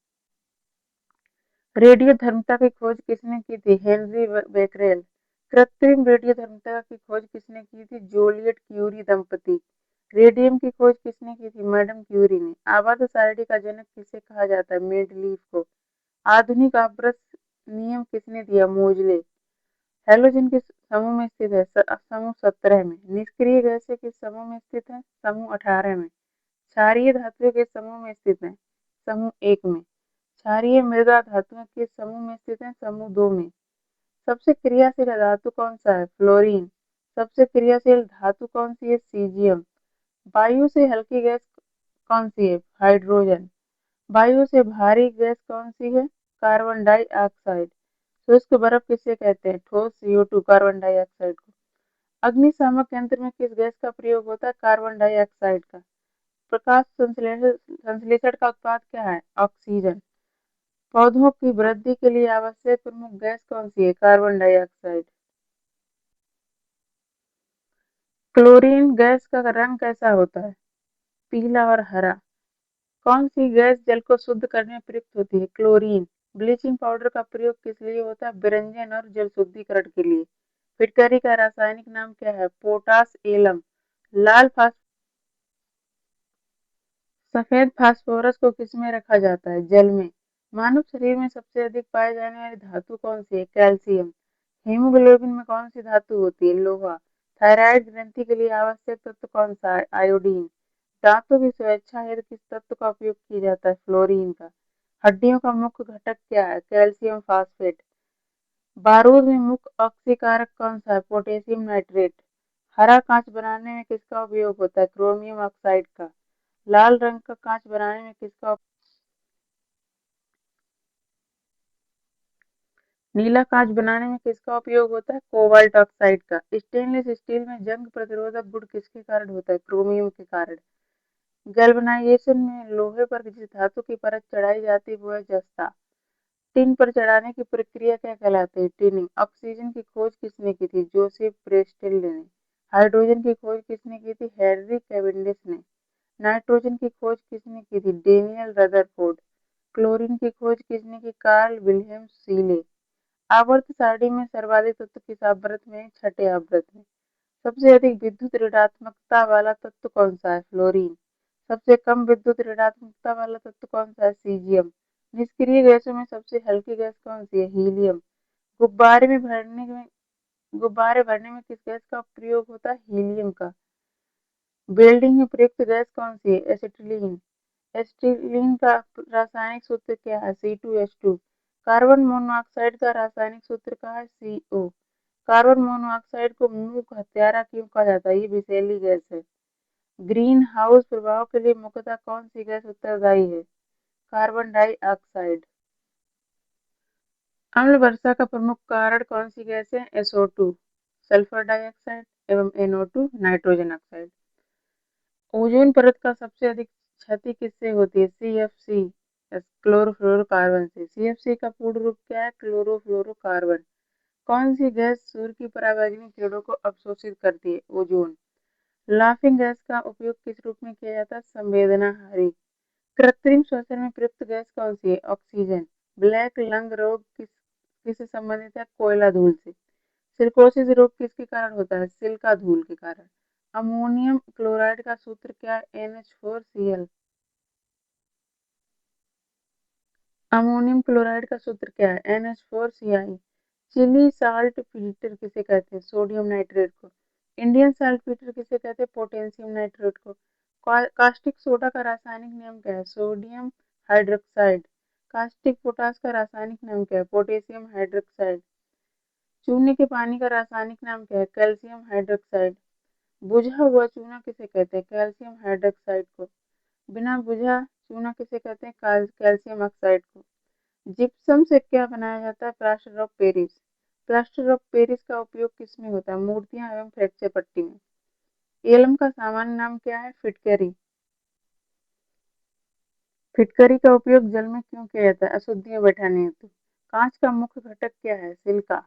रेडियोधर्मिता की खोज किसने की थी? Henri Becquerel. कृत्रिम रेडियोधर्मिता की खोज किसने की थी? जोलियट क्यूरी दंपति। रेडियम की खोज किसने की थी? मैडम क्यूरी ने। आवर्त सारणी का जनक किसे कहा जाता है? मेंडलीफ को। आधुनिक आवर्त नियम किसने दिया? मोजले। हैलोजन किस समूह में स्थित है? समूह 17 में। निष्क्रिय गैसें किस समूह में स्थित है? समूह 18 में। क्षारीय धातुओं के समूह में स्थित है? समूह 1 में। क्षारीय मृदा धातुओं किस समूह में स्थित है? समूह 2 में। सबसे क्रियाशील धातु कौन सा है? फ्लोरीन। सबसे क्रियाशील धातु कौन सी है? सीजियम। वायु से हल्की गैस कौन सी है? हाइड्रोजन। वायु से भारी गैस कौन सी है? Carbon dioxide. शुष्क बर्फ किसे कहते हैं? ठोस CO2 कार्बन डाइऑक्साइड को। अग्निशामक यंत्र में किस गैस का प्रयोग होता है? कार्बन डाइऑक्साइड का। प्रकाश संश्लेषण का उत्पाद क्या है? ऑक्सीजन। पौधों की वृद्धि के लिए आवश्यक प्रमुख गैस कौन सी है? Carbon dioxide. क्लोरीन गैस का रंग कैसा होता है? पीला और हरा। कौन सी गैस जल को शुद्ध करने में प्रयुक्त होती है? क्लोरीन। ब्लीचिंग पाउडर का प्रयोग किस लिए होता है? विरंजन और जल शुद्धिकरण के लिए। फिटकरी का रासायनिक नाम क्या है? Potash alum. लाल सफेद फास्फोरस को किसमें रखा जाता है? जल में। मानव शरीर में सबसे अधिक पाए जाने वाली धातु कौन सी है? कैल्शियम। हीमोग्लोबिन में कौन सी धातु होती है? लोहा। थायराइड ग्रंथि के लिए आवश्यक तत्व कौन सा है? आयोडीन। दांतों की सुरक्षा हेतु किस तत्व का उपयोग किया जाता है? फ्लोरीन का। हड्डियों का मुख्य घटक क्या है? Calcium phosphate. बारूद में मुख्य ऑक्सीकारक कौन सा है? Potassium nitrate. हरा कांच बनाने में किसका उपयोग होता है? क्रोमियम ऑक्साइड का। लाल रंग का कांच बनाने में नीला कांच बनाने में किसका उपयोग होता है? कोबाल्ट ऑक्साइड का। स्टेनलेस स्टील में जंग प्रतिरोधक गुण किसके कारण होता है? क्रोमियम के कारण। गैल्वेनाइजेशन में लोहे पर जिस धातु की परत चढ़ाई जाती है वो है जस्ता। टिन पर चढ़ाने की प्रक्रिया क्या कहलाती है? टिनिंग। ऑक्सीजन की खोज किसने की थी? जोसेफ प्रेस्टेल ने। हाइड्रोजन की खोज किसने की थी? हेनरी कैवेंडिश ने। नाइट्रोजन की खोज किसने की थी? Daniel Rutherford. क्लोरीन की खोज किसने की? Carl William Scheele. आवर्त सारणी में सर्वाधिक तत्व किस आवृत में? छठे आवृत में। सबसे अधिक विद्युत ऋणात्मकता वाला तत्व कौन सा है? फ्लोरीन। सबसे कम विद्युत ऋणात्मकता वाला तत्व कौन सा है? सीजियम। निष्क्रिय गैसों में सबसे हल्की गैस कौन सी है? हीलियम। गुब्बारे में भरने में गुब्बारे भरने में किस गैस का प्रयोग होता है? हीलियम का। वेल्डिंग में प्रयुक्त गैस कौन सी है? एसिटिलीन। एसिटिलीन का रासायनिक सूत्र क्या है? C2H2। कार्बन मोनोऑक्साइड का रासायनिक सूत्र क्या है? CO। कार्बन मोनोऑक्साइड को मूक हत्यारा क्यों कहा जाता है? ये विषैली गैस है। ग्रीन हाउस प्रभाव के लिए मुख्यतः कौन सी गैस उत्तरदायी है? Carbon dioxide. अम्ल वर्षा का प्रमुख कारण कौन सी गैस है? SO2 सल्फर डाइऑक्साइड एवं NO2 नाइट्रोजन ऑक्साइड। ओजोन परत का सबसे अधिक क्षति किससे होती है? CFC क्लोरोफ्लोरोकार्बन से। CFC का पूर्ण रूप क्या है? क्लोरोफ्लोरोकार्बन। कौन सी गैस सूर्य की परावैंगनी किरणों को अवशोषित करती है? ओजोन। लाफिंग गैस का उपयोग किस रूप में किया जाता है? संवेदनाहारी। कृत्रिम श्वसन में प्रयुक्त गैस कौन सी है? ऑक्सीजन। ब्लैक लंग रोग किससे संबंधित है? कोयला धूल से। सिलिकोसिस रोग किसके कारण होता है? सिलिका धूल के कारण। अमोनियम क्लोराइड का सूत्र क्या है? NH4Cl। अमोनियम क्लोराइड का सूत्र क्या है? NH4Ci। चिली साल्ट पीटर किसे कहते हैं? सोडियम नाइट्रेट को। इंडियन साल्ट पीटर किसे कहते हैं? पोटेशियम नाइट्रेट को। कास्टिक सोडा का रासायनिक नाम क्या है? Sodium hydroxide. कास्टिक पोटास का रासायनिक नाम क्या है? Potassium hydroxide. चूने के पानी का रासायनिक नाम क्या है? Calcium hydroxide. बुझा हुआ चूना किसे कहते हैं? कैल्शियम हाइड्रोक्साइड को। बिना बुझा चूना किसे कहते हैं? कैल्शियम ऑक्साइड को। जिप्सम से क्या बनाया जाता है? Plaster of Paris. Plaster of Paris का उपयोग किस में होता है? मूर्तियां एवं फ्रैक्चर पट्टी में। एलम का सामान्य नाम क्या है? फिटकरी। फिटकरी का उपयोग जल में क्यों किया जाता है? अशुद्धियां बैठाने हेतु। कांच का मुख्य घटक क्या है? सिलिका।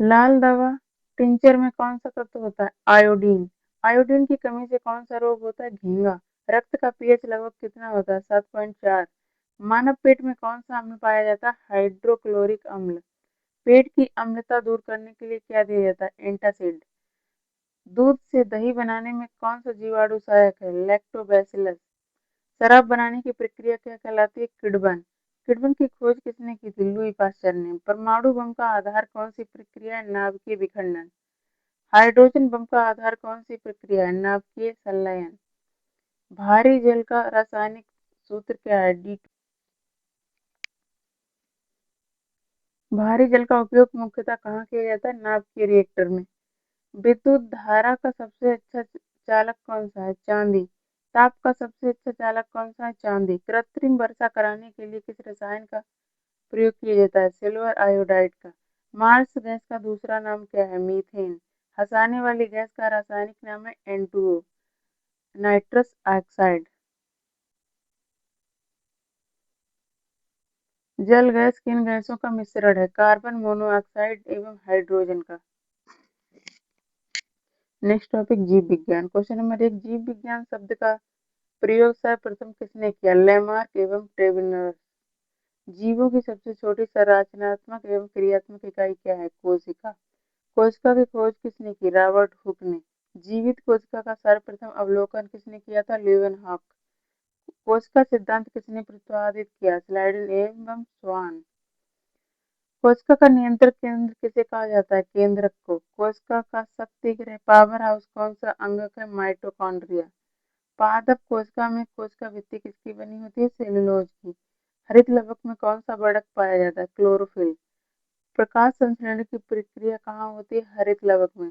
लाल दवा टिंचर में कौन सा तत्व होता है? आयोडीन। आयोडीन की कमी से कौन सा रोग होता है? झींगा। रक्त का पीएच लगभग कितना होता है? 7.4। मानव पेट में कौन सा अम्ल पाया जाता है? हाइड्रोक्लोरिक अम्ल। पेट की अम्लता दूर करने के लिए क्या दिया जाता है? एंटासिड। दूध से दही बनाने में कौन सा जीवाणु सहायक है? लैक्टोबैसिलस। शराब बनाने की प्रक्रिया क्या कहलाती है? किण्वन। किण्वन की खोज किसने की थी? लुई पास्चर ने। परमाणु बम का आधार कौन सी प्रक्रिया है? नाभिकीय विखंडन। हाइड्रोजन बम का आधार कौन सी प्रक्रिया है? नाभिकीय संलयन। भारी जल का रासायनिक सूत्र क्या है? D2। भारी जल का उपयोग मुख्यतः कहाँ किया जाता है? नाभिकीय रिएक्टर में। विद्युत धारा का सबसे अच्छा चालक कौन सा है? चांदी। ताप का सबसे अच्छा चालक कौन सा है? चांदी। कृत्रिम वर्षा कराने के लिए किस रसायन का प्रयोग किया जाता है? सिल्वर आयोडाइड का। मार्स गैस का दूसरा नाम क्या है? मीथेन। हंसाने वाली गैस का रासायनिक नाम है N2O, नाइट्रस ऑक्साइड। जल गैस किन गैसों का मिश्रण है? कार्बन मोनोऑक्साइड एवं हाइड्रोजन का। नेक्स्ट टॉपिक जीव विज्ञान। क्वेश्चन नंबर 1, जीव विज्ञान शब्द का प्रयोग सर्वप्रथम किसने किया? लेमार्क एवं ट्रेविनर्स। जीवों की सबसे छोटी संरचनात्मक एवं क्रियात्मक इकाई क्या है? कोशिका। कोशिका की खोज किसने की? रॉबर्ट हुक ने। जीवित कोशिका का सर्वप्रथम अवलोकन किसने किया था? ल्यूवेनहॉक। कोशिका सिद्धांत किसने प्रतिपादित किया? स्लाइडन एवं स्वान। कोशिका का नियंत्रण केंद्र किसे कहा जाता है? केंद्रक को। कोशिका का शक्ति गृह पावर हाउस कौन सा अंगक है? माइटोकॉन्ड्रिया। पादप कोशिका में कोशिका भित्ति किसकी बनी होती है? सेलुलोज की। हरित लवक में कौन सा बढ़क पाया जाता है? क्लोरोफिल। प्रकाश संश्लेषण की प्रक्रिया कहाँ होती है? हरित लवक में।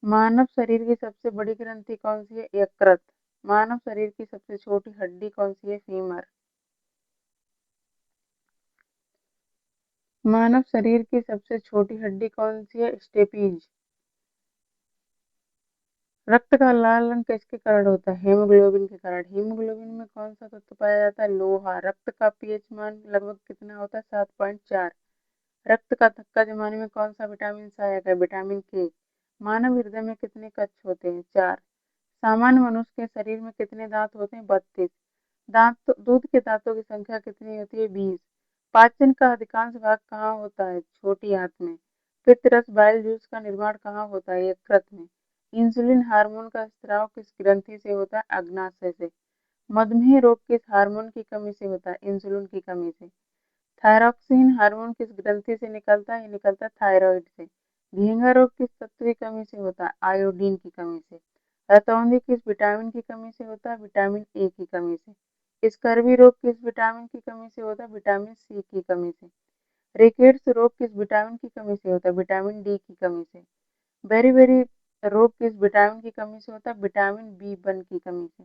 मानव शरीर की सबसे बड़ी ग्रंथि कौन सी है? यकृत। मानव शरीर की सबसे छोटी हड्डी कौन सी है? फीमर। मानव शरीर की सबसे छोटी हड्डी कौन सी है? स्टेपीज। रक्त का लाल रंग किसके कारण होता है? हेमोग्लोबिन के कारण। हीमोग्लोबिन में कौन सा तत्व पाया जाता है? लोहा। रक्त का पीएच मान लगभग कितना होता है? 7.4। रक्त का थक्का जमाने में कौन सा विटामिन सहायक है? विटामिन के। मानव हृदय में कितने कक्ष होते हैं? 4। सामान्य मनुष्य के शरीर में कितने दांत होते हैं? 32। दांत दूध के दांतों की संख्या कितनी होती है? 20। पाचन का अधिकांश भाग कहाँ होता है? छोटी आंत में। पित्त रस बाइल जूस का निर्माण कहाँ होता है? यकृत में। इंसुलिन हार्मोन का स्राव किस ग्रंथि से होता है? अग्नाशय से। मधुमेह रोग किस हार्मोन की कमी से होता है? इंसुलिन की कमी से। थायरॉक्सिन हार्मोन किस ग्रंथि से निकलता है? ये निकलता है थायराइड से। घेंघा रोग किस तत्व की कमी से होता है? आयोडीन की कमी से। रतौंधी किस विटामिन की कमी से होता है? विटामिन ए की कमी से। स्कर्वी रोग किस विटामिन की कमी से होता है? विटामिन सी की कमी से। रिकेट्स रोग किस विटामिन की कमी से होता है? विटामिन डी की कमी से। बेरी रोग किस विटामिन की कमी से होता है? विटामिन B1 की कमी से।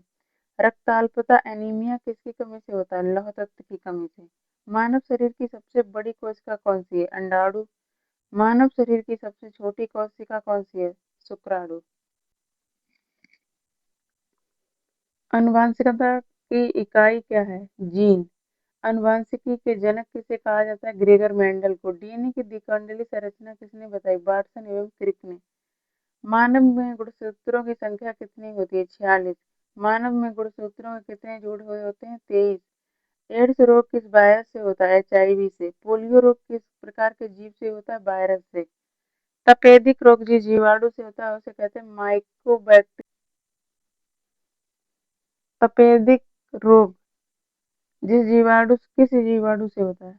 रक्ताल्पता एनीमिया किसकी कमी से होता है? लौह तत्व की कमी से। मानव शरीर की सबसे बड़ी कोशिका कौन सी है? अंडाणु। मानव शरीर की सबसे छोटी कोशिका कौन सी है? शुक्राणु। आनुवंशिकता की इकाई क्या है? जीन। आनुवंशिकी के जनक किसे कहा जाता है? ग्रेगर मेंडल को। डीएनए की द्विकांडली संरचना किसने बताई? वाटसन एवं क्रिक ने। मानव में गुणसूत्रों की संख्या कितनी होती है? 46। मानव में गुणसूत्रों के कितने जोड़ होते हैं? 23। एड्स रोग किस वायरस से होता है? एचआईवी से। पोलियो रोग किस प्रकार के जीव से होता है? वायरस से। तपेदिक रोग जिस जीवाणु से होता है उसे कहते हैं माइकोबैक्टीरियम। तपेदिक रोग किस जीवाणु से होता है?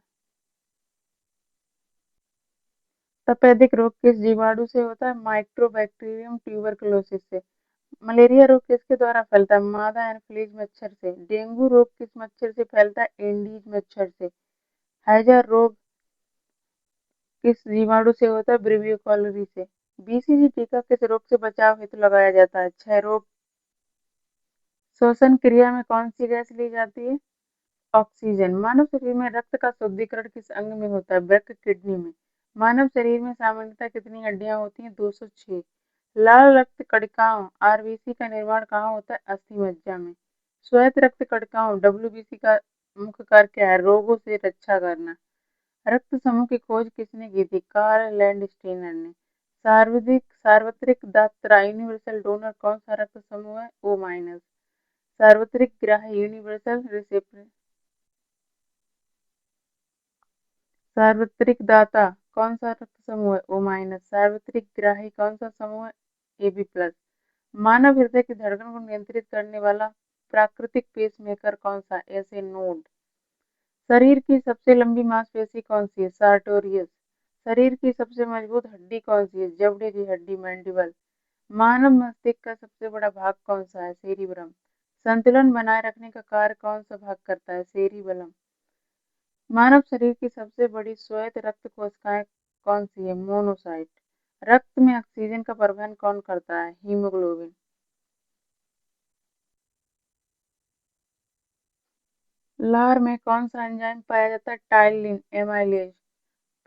तपेदिक रोग किस जीवाणु से होता है? माइक्रोबैक्टीरियम ट्यूबरकुलोसिस से। मलेरिया रोग किसके द्वारा फैलता है? मादा एनोफिलीज मच्छर से। डेंगू रोग किस मच्छर से फैलता है? एंडीज मच्छर से। हैजा रोग किस जीवाणु से होता है? ब्रिवियो कॉलरी से। बीसीजी टीका किस रोग से बचाव हेतु लगाया जाता है? क्षय रोग। श्वसन क्रिया में कौन सी गैस ली जाती है? ऑक्सीजन। मानव शरीर में रक्त का शुद्धिकरण किस अंग में होता है? वृक्क किडनी में। मानव शरीर में सामान्यतः कितनी हड्डियां होती हैं? 206। लाल रक्त कणिकाओं आरबीसी का निर्माण कहाँ होता है? अस्थि मज्जा में। श्वेत रक्त कणिकाओं डब्ल्यूबीसी का मुख्य कार्य क्या है? रोगों से रक्षा करना। रक्त समूह की खोज किसने की थी? कार्ल लैंडस्टीनर ने। सार्वत्रिक दात्रा यूनिवर्सल डोनर कौन सा रक्त समूह है? O minus. सार्वत्रिक ग्राही यूनिवर्सल रिसिपिएंट सार्वत्रिक दाता कौन सा रक्त समूह है? O minus. सार्वत्रिक ग्राही कौन सा समूह है? AB plus. मानव हृदय की धड़कन को नियंत्रित करने वाला प्राकृतिक पेसमेकर कौन सा? ऐसे नोड। शरीर की सबसे लंबी मांसपेशी कौन सी है? सार्टोरियस। शरीर की सबसे मजबूत हड्डी कौन सी है? जबड़े की हड्डी मैंडिबल। मानव मस्तिष्क का सबसे बड़ा भाग कौन सा है? सेरिब्रम। संतुलन बनाए रखने का कार्य कौन सा भाग करता है? सेरिबेलम। मानव शरीर की सबसे बड़ी श्वेत रक्त कोशिकाएं कौन सी है? मोनोसाइट। रक्त में ऑक्सीजन का परिवहन कौन करता है? हीमोग्लोबिन। लार में कौन सा एंजाइम पाया जाता है? Ptyalin amylase.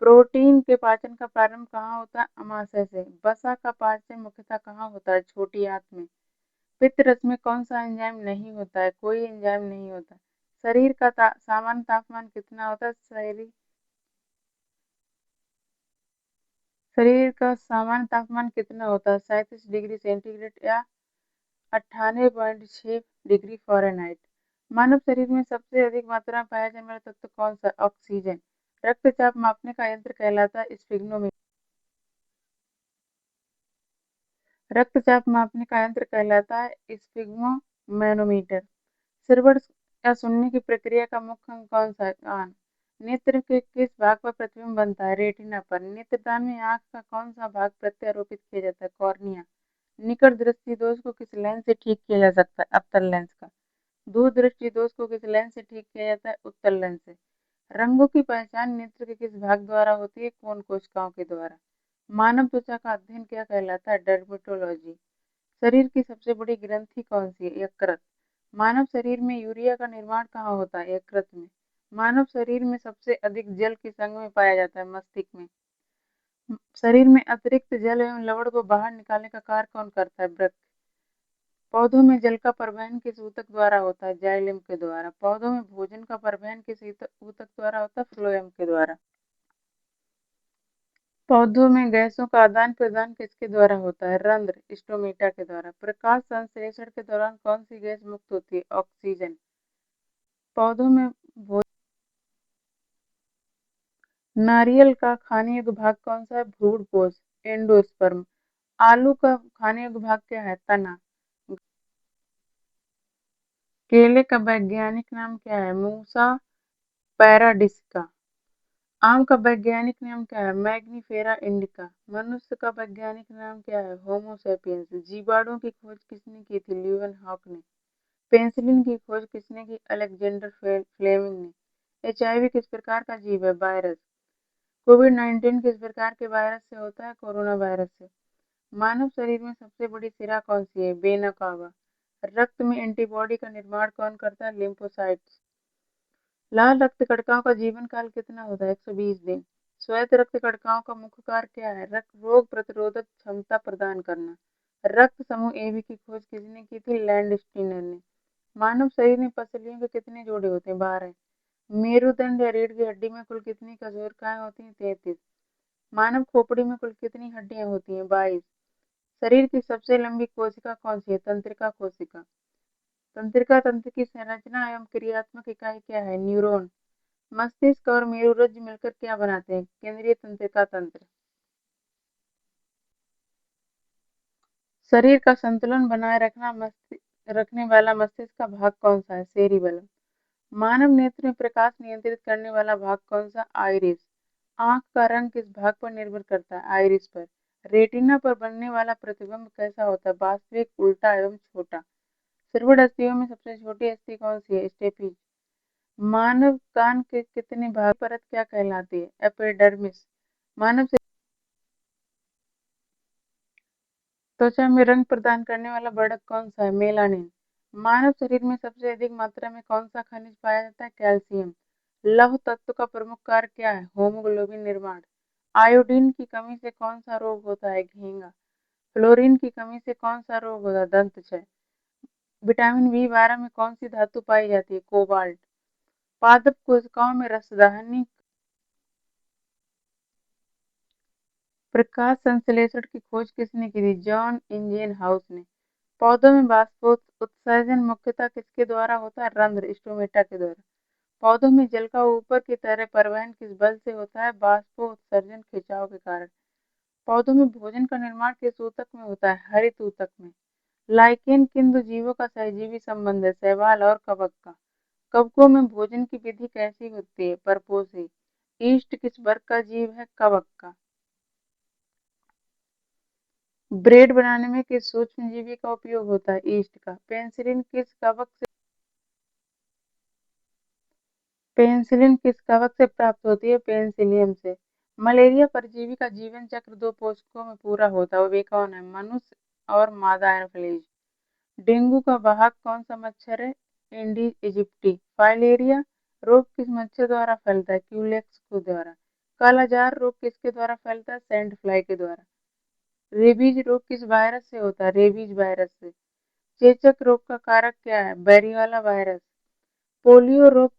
प्रोटीन के पाचन का प्रारंभ कहाँ होता है? अमाशय से। वसा का पाचन मुख्यतः कहाँ होता है? छोटी आंत में। पित्त रस में कौन सा एंजाइम नहीं होता है? कोई एंजाइम नहीं होता। शरीर का सामान्य तापमान कितना होता है? शरीर का सामान्य तापमान कितना होता है? 37 डिग्री सेंटीग्रेड या 98.6 डिग्री फ़ारेनहाइट। मानव शरीर में सबसे अधिक मात्रा में पाया जाने वाला तत्व कौन सा? ऑक्सीजन। रक्तचाप मापने का यंत्र कहलाता है स्फिग्नोमीटर। रक्तचाप मापने का यंत्र कहलाता है स्फिग्मोमैनोमीटर। श्रवण या सुनने की प्रक्रिया का मुख्य अंग कौन सा है? कान। नेत्र के किस भाग पर प्रतिबिंब बनता है? रेटिना पर। नेत्रदान में आंख का कौन सा भाग प्रत्यारोपित किया जाता है? कॉर्निया। निकट दृष्टि दोष को किस लेंस से ठीक किया जा सकता है? अवतल लेंस का। दूर दृष्टि दोष को किस लेंस से ठीक किया जाता है? उत्तल लेंस से। रंगों की पहचान नेत्र के किस भाग द्वारा होती है? कोन कोशिकाओं के द्वारा। मानव त्वचा का अध्ययन क्या कहलाता है? डर्मेटोलॉजी। शरीर की सबसे बड़ी ग्रंथि कौन सी है? यकृत। मानव शरीर में यूरिया का निर्माण कहाँ होता है? यकृत में। मानव शरीर में सबसे अधिक जल किस अंग में पाया जाता है? मस्तिष्क में। शरीर में अतिरिक्त जल एवं लवण को बाहर निकालने का कार्य कौन करता है? वृक्क। पौधों में जल का परिवहन किस ऊतक द्वारा होता है? जाइलम के द्वारा। पौधों में भोजन का परिवहन किस ऊतक द्वारा होता है? फ्लोएम के द्वारा। पौधों में गैसों का आदान प्रदान किसके द्वारा होता है? रंध्र स्टोमेटा के द्वारा। प्रकाश संश्लेषण के दौरान कौन सी गैस मुक्त होती है? ऑक्सीजन। पौधों में नारियल का खाने योग्य भाग कौन सा है? भ्रूणपोष एंडोस्पर्म। आलू का खाने योग्य भाग क्या है? तना। केले का वैज्ञानिक नाम क्या है? मूसा पैराडिस्का। आम का वैज्ञानिक नाम क्या है? Mangifera indica. मनुष्य का वैज्ञानिक नाम क्या है? Homo sapiens. जीवाणुओं की खोज किसने की थी? ल्यूवन हॉक ने। पेनिसिलिन की खोज किसने की? अलेक्जेंडर फ्लेमिंग ने। एचआईवी किस प्रकार का जीव है? वायरस। कोविड-19 किस प्रकार के वायरस से होता है? कोरोना वायरस से। मानव शरीर में सबसे बड़ी सिरा कौन सी है? Vena cava. रक्त में एंटीबॉडी का निर्माण कौन करता है? लिम्फोसाइट्स। लाल रक्त कणिकाओं का जीवन काल कितना होता है? 120 दिन। श्वेत रक्त कणिकाओं का मुख्य कार्य क्या है? रक्त रोग प्रतिरोधक क्षमता प्रदान करना। रक्त समूह एबी की खोज किसने की थी? लैंडस्टीनर ने। मानव शरीर में पसलियों के कितने जोड़े होते हैं? 12। मेरुदंड या रीढ़ की हड्डी में कुल कितनी कशेरुकियां होती हैं? 33। मानव खोपड़ी में कुल कितनी हड्डियां होती हैं? 22। शरीर की सबसे लंबी कोशिका कौन सी है? तंत्रिका कोशिका। तंत्रिका तंत्र की संरचना एवं क्रियात्मक इकाई क्या है? न्यूरॉन। मस्तिष्क और मेरुरज्जु मिलकर क्या बनाते हैं? केंद्रीय तंत्रिका तंत्र। शरीर का संतुलन बनाए रखने वाला मस्तिष्क का भाग कौन सा है? सेरिबेलम। मानव नेत्र में प्रकाश नियंत्रित करने वाला भाग कौन सा? आइरिस। आंख का रंग किस भाग पर निर्भर करता है? आइरिस पर। रेटिना पर बनने वाला प्रतिबिंब कैसा होता है? वास्तविक, उल्टा एवं छोटा। सिरवट अस्थियों में सबसे छोटी अस्थि कौन सी है? स्टेपीज। मानव कान के कितने भाग परत क्या कहलाती है? एपिडर्मिस। मानव त्वचा में रंग प्रदान करने वाला बढ़त कौन सा है? मेलानिन। मानव शरीर में सबसे अधिक मात्रा में कौन सा खनिज पाया जाता है? कैल्शियम। लौह तत्व का प्रमुख कार्य क्या है? होमोग्लोबिन निर्माण। आयोडीन की कमी से कौन सा रोग होता है? घेंगा। फ्लोरीन की कमी से कौन सा रोग होता है? दंत क्षय। विटामिन बी 12 में कौन सी धातु पाई जाती है? कोबाल्ट। पादप कोशिकाओं में रसदानी प्रकाश संश्लेषण की खोज किसने की थी? जॉन इंजेनहाउस ने। पौधों में वाष्पोत्सर्जन मुख्यतः किसके द्वारा होता है? रंध्र स्टोमेटा के द्वारा। पौधों में जल का ऊपर की तरह परिवहन किस बल से होता है? वाष्पोत्सर्जन खिंचाव के कारण। पौधों में भोजन का निर्माण किस ऊतक में होता है? हरित ऊतक में। लाइकेन किन दो जीवों का सहजीवी संबंध है? शैवाल और कवक का। कवकों में भोजन की विधि कैसी होती है? परपोषी। ईस्ट किस वर्ग का जीव है? कवक का। ब्रेड बनाने में किस सूक्ष्मजीवी का उपयोग होता है? ईस्ट का। पेनिसिलिन किस कवक से प्राप्त होती है? पेनिसिलियम से। मलेरिया परजीवी का जीवन चक्र दो पोषकों में पूरा होता है, वे कौन है? मनुष्य और मादा एनोफिलीज। डेंगू का वाहक कौन सा मच्छर है? एंडी इजिप्टी। फाइलेरिया रोग किस मच्छर द्वारा फैलता है? क्यूलेक्स के द्वारा। कालाजार रोग किसके द्वारा फैलता है? सैंड फ्लाई के द्वारा। रेबीज रोग किस वायरस से होता है? रेबीज वायरस से। चेचक रोग का कारक क्या है? बैरियोला वायरस। पोलियो रोग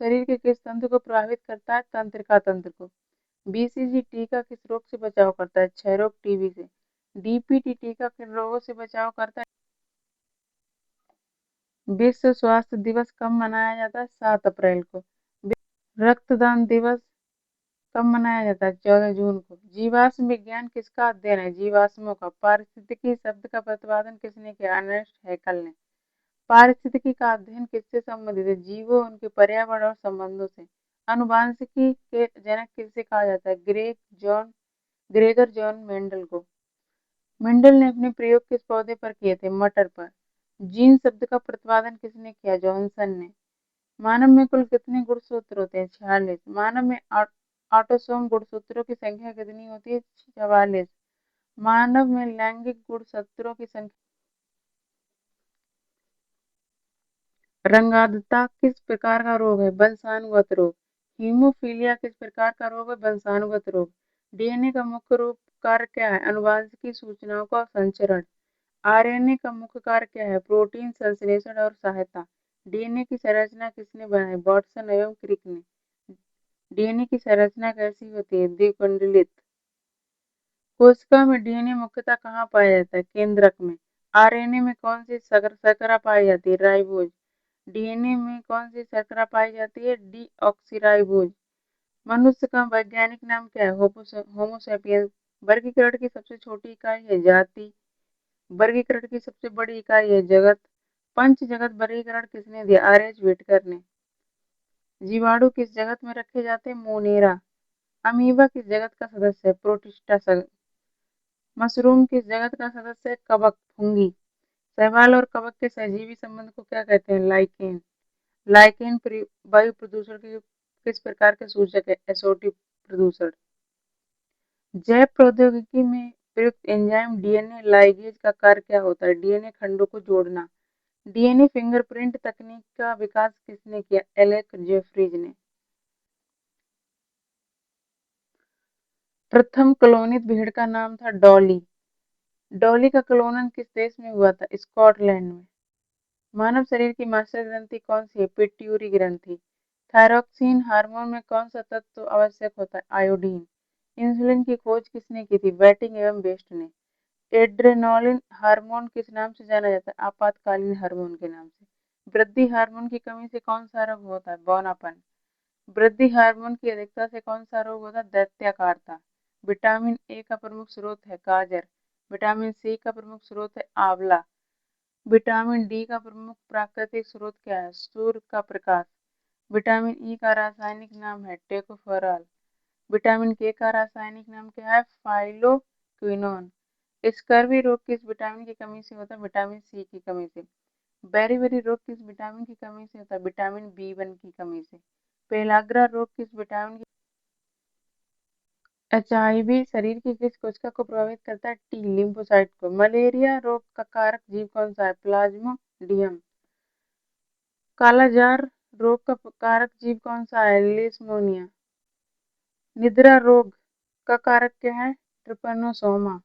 शरीर के किस तंत्र को प्रभावित करता है? तंत्रिका तंत्र को। बीसीजी टीका किस रोग से बचाव करता है? क्षय रोग, टीबी से। डीपीटी टीका किन रोगों से बचाव करता है? विश्व स्वास्थ्य दिवस कब मनाया जाता है? 7 अप्रैल को। रक्तदान दिवस कब मनाया जाता है? 14 जून को। जीवाश्म विज्ञान किसका अध्ययन है? जीवाश्मों का। पारिस्थितिकी शब्द का प्रतिपादन किसने किया? अर्नेस्ट हैकल ने। पारिस्थितिकी का अध्ययन किससे संबंधित है? जीवों, उनके पर्यावरण और संबंधों से। आनुवांशिकी के जनक किसे कहा जाता है? ग्रेगर जॉन मेंडल को। मेंडल ने अपने प्रयोग किस पौधे पर किए थे? मटर पर। जीन शब्द का प्रतिपादन किसने किया? जॉनसन ने। मानव में कुल कितने गुणसूत्र होते हैं? 46। मानव में ऑटोसोम गुणसूत्रों की संख्या कितनी होती है? 44। मानव में लैंगिक गुणसूत्रों की संख्या। रंगाद्धता किस प्रकार का रोग है? वंशानुगत रोग। हीमोफीलिया किस प्रकार का रोग है? वंशानुगत रोग। डीएनए का मुख्य रूप कार्य क्या है? अनुवांशिक सूचनाओं का संचरण। आरएनए का मुख्य कार्य क्या है? प्रोटीन संश्लेषण और सहायता। डीएनए की संरचना किसने बनाई? वाटसन एवं क्रिक ने। डीएनए की संरचना कैसी होती है? द्विकुंडलित। कोशिका में डीएनए मुख्यतः कहाँ पाया जाता है? केंद्रक में। आरएनए में कौन सी शर्करा पाई जाती है? राइबोज। डीएनए में कौन सी शर्करा पाई जाती है? डीऑक्सीराइबोज। मनुष्य का वैज्ञानिक नाम क्या है? Homo sapiens. वर्गीकरण की सबसे छोटी इकाई है जाति। वर्गीकरण की सबसे बड़ी इकाई है जगत। पंच जगत वर्गीकरण किसने दिया? आर.एच. व्हिटकर ने। जीवाणु किस जगत में रखे जाते हैं? मोनेरा। अमीबा किस जगत का सदस्य है? प्रोटिस्टा। मशरूम किस जगत का सदस्य है? कवक, फंगी। शैवाल और कवक के सहजीवी संबंध को क्या कहते हैं? लाइकेन। लाइकेन वायु प्रदूषण के किस प्रकार के सूचक है? एसओटी प्रदूषण। जैव प्रौद्योगिकी में प्रयुक्त एंजाइम डीएनए लाइगेज का कार्य क्या होता है? डीएनए खंडों को जोड़ना। डीएनए फिंगरप्रिंट तकनीक का विकास किसने किया? एलेक जेफरीज ने। प्रथम क्लोनित भेड़ का नाम था डॉली। डॉली का क्लोनन किस देश में हुआ था? स्कॉटलैंड में। मानव शरीर की मास्टर ग्रंथि कौन सी है? पिट्यूरी ग्रंथि। थायरोक्सिन हार्मोन में कौन सा तत्व आवश्यक होता है? आयोडीन। इंसुलिन की खोज किसने की थी? बैटिंग एवं बेस्ट ने। एड्रेनालिन हार्मोन किस नाम से जाना जाता है? आपातकालीन हार्मोन के नाम से। वृद्धि हार्मोन की कमी से कौन सा रोग होता है? बौनापन। वृद्धि हार्मोन की अधिकता से कौन सा रोग होता है? दैत्याकारता। विटामिन ए का प्रमुख स्रोत है गाजर। विटामिन सी का प्रमुख स्रोत है आंवला। विटामिन डी का प्रमुख प्राकृतिक स्रोत क्या है? सूर्य का प्रकाश। विटामिन ई का रासायनिक नाम है टेकोफेरॉल। विटामिन के का रासायनिक नाम क्या है? फाइलोक्विनोन। स्कर्वी रोग किस विटामिन की कमी से होता है? विटामिन सी की कमी से। बेरी रोग किस विटामिन की कमी से होता है? विटामिन बी1 की कमी से। पेलाग्रा रोग किस विटामिन की? एचआईवी शरीर की किस कोशिका को प्रभावित करता है? टी लिम्फोसाइट को। मलेरिया रोग का कारक जीव कौन सा है? प्लाज्मोडियम। कालाजार रोग का कारक जीव कौन सा है? लिस्मोनिया। निद्रा रोग का कारक क्या है? ट्रिपैनोसोमा।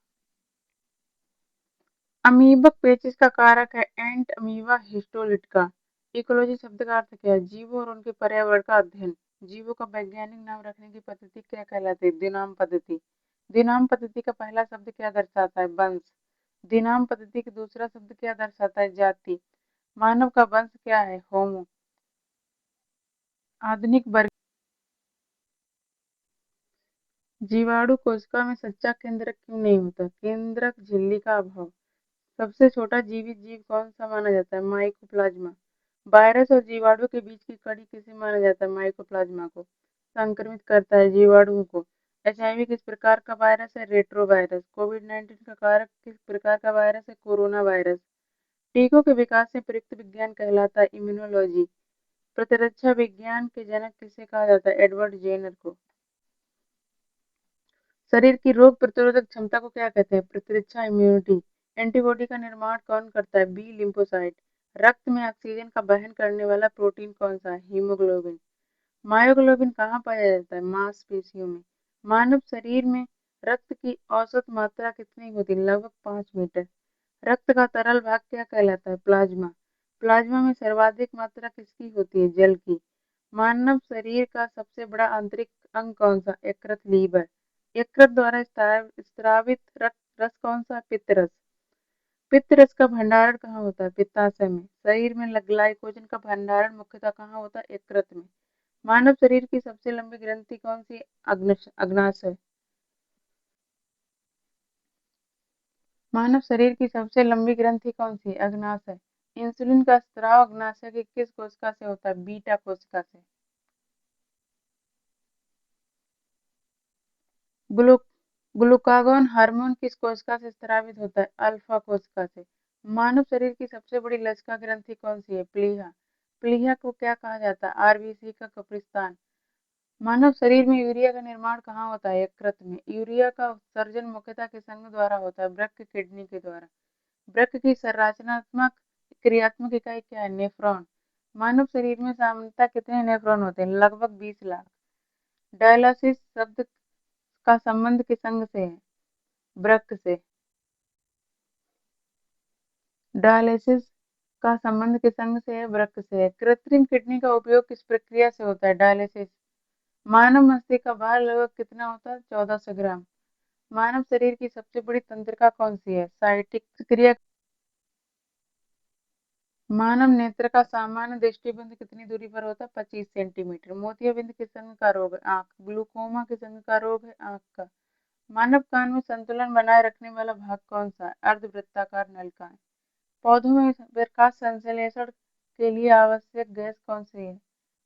अमीबक पेचिश का कारक है एंट अमीबा हिस्टोलिटिका। इकोलॉजी शब्द का अर्थ क्या है? जीवों और उनके पर्यावरण का अध्ययन। जीवों का वैज्ञानिक नाम रखने की पद्धति क्या कहलाती है? दिनाम पद्धति। दिनाम पद्धति का पहला शब्द क्या दर्शाता है? वंश। दिनाम पद्धति का दूसरा शब्द क्या दर्शाता है? जाति। मानव का वंश क्या है? होमो। आधुनिक वर्ग। जीवाणु कोशिका में सच्चा केंद्रक क्यों नहीं होता? केंद्रक झिल्ली का अभाव। सबसे छोटा जीवित जीव कौन सा माना जाता है? माइकोप्लाज्मा। वायरस और जीवाणु के बीच की कड़ी किसे माना जाता है? माइकोप्लाज्मा को। संक्रमित करता है जीवाणुओं को। एचआईवी किस प्रकार का वायरस है? Retro virus. कोविड-19 का कारक किस प्रकार का वायरस है? Corona virus. टीकों के विकास से प्रयुक्त विज्ञान कहलाता है इम्यूनोलॉजी। प्रतिरक्षा विज्ञान के जनक किसे कहा जाता है? एडवर्ड जेनर को। शरीर की रोग प्रतिरोधक क्षमता को क्या कहते हैं? प्रतिरक्षा इम्यूनिटी। एंटीबॉडी का निर्माण कौन करता है? B lymphocyte. रक्त में ऑक्सीजन का वहन करने वाला प्रोटीन कौन सा है? हीमोग्लोबिन। मायोग्लोबिन कहाँ पाया जाता है? मांसपेशियों में। मानव शरीर में रक्त की औसत मात्रा कितनी होती है? लगभग 5 मीटर। रक्त का तरल भाग क्या कहलाता है? प्लाज्मा। प्लाज्मा में सर्वाधिक मात्रा किसकी होती है? जल की। मानव शरीर का सबसे बड़ा आंतरिक अंग कौन सा? यकृत लीवर। यकृत द्वारा स्रावित रक्त रस कौन सा? पित्त रस। पित्त रस का भंडारण कहाँ होता है? पित्ताशय में। शरीर में ग्लाइकोजन का भंडारण मुख्यतः कहाँ होता है? यकृत में। मानव शरीर की सबसे लंबी ग्रंथि कौन सी? अग्नाशय। मानव शरीर की सबसे लंबी ग्रंथि कौन सी है? अग्नाशय। इंसुलिन का स्राव अग्नाशय की किस कोशिका से होता है? बीटा कोशिका से। ग्लू ग्लूकागॉन हार्मोन किस कोशिका से स्रावित होता है? अल्फा कोशिका से। मानव शरीर की सबसे बड़ी लसिका ग्रंथि कौन सी है? प्लीहा। प्लीहा को क्या कहा जाता है? आरबीसी का कब्रिस्तान। मानव शरीर में यूरिया का निर्माण कहाँ होता है? यकृत में। यूरिया का उत्सर्जन मुख्यतः किस अंग द्वारा होता है? वृक्क किडनी के द्वारा। वृक्क की संरचनात्मक क्रियात्मक इकाई क्या है? नेफ्रॉन। मानव शरीर में सामान्यतः कितने नेफ्रॉन होते हैं? लगभग 20 लाख। डायलिसिस शब्द का संबंध किस अंग से है? वृक्क से। डायलिसिस का संबंध किस अंग से है? वृक्क से है। कृत्रिम किडनी का उपयोग किस प्रक्रिया से होता है? डायलिसिस। मानव मस्तिष्क का भार लगभग कितना होता है? 1400 ग्राम। मानव शरीर की सबसे बड़ी तंत्रिका कौन सी है? साइटिक क्रिया। मानव नेत्र का सामान्य दृष्टिबिंदु कितनी दूरी पर होता है? 25 सेंटीमीटर। मोतियाबिंद किस अंग का रोग है? आंख। ग्लूकोमा किस अंग का रोग है? आंख का। मानव कान में संतुलन बनाए रखने वाला भाग कौन सा है? अर्धवृत्ताकार नलिकाएं। पौधों में प्रकाश संश्लेषण के लिए आवश्यक गैस कौन सी है?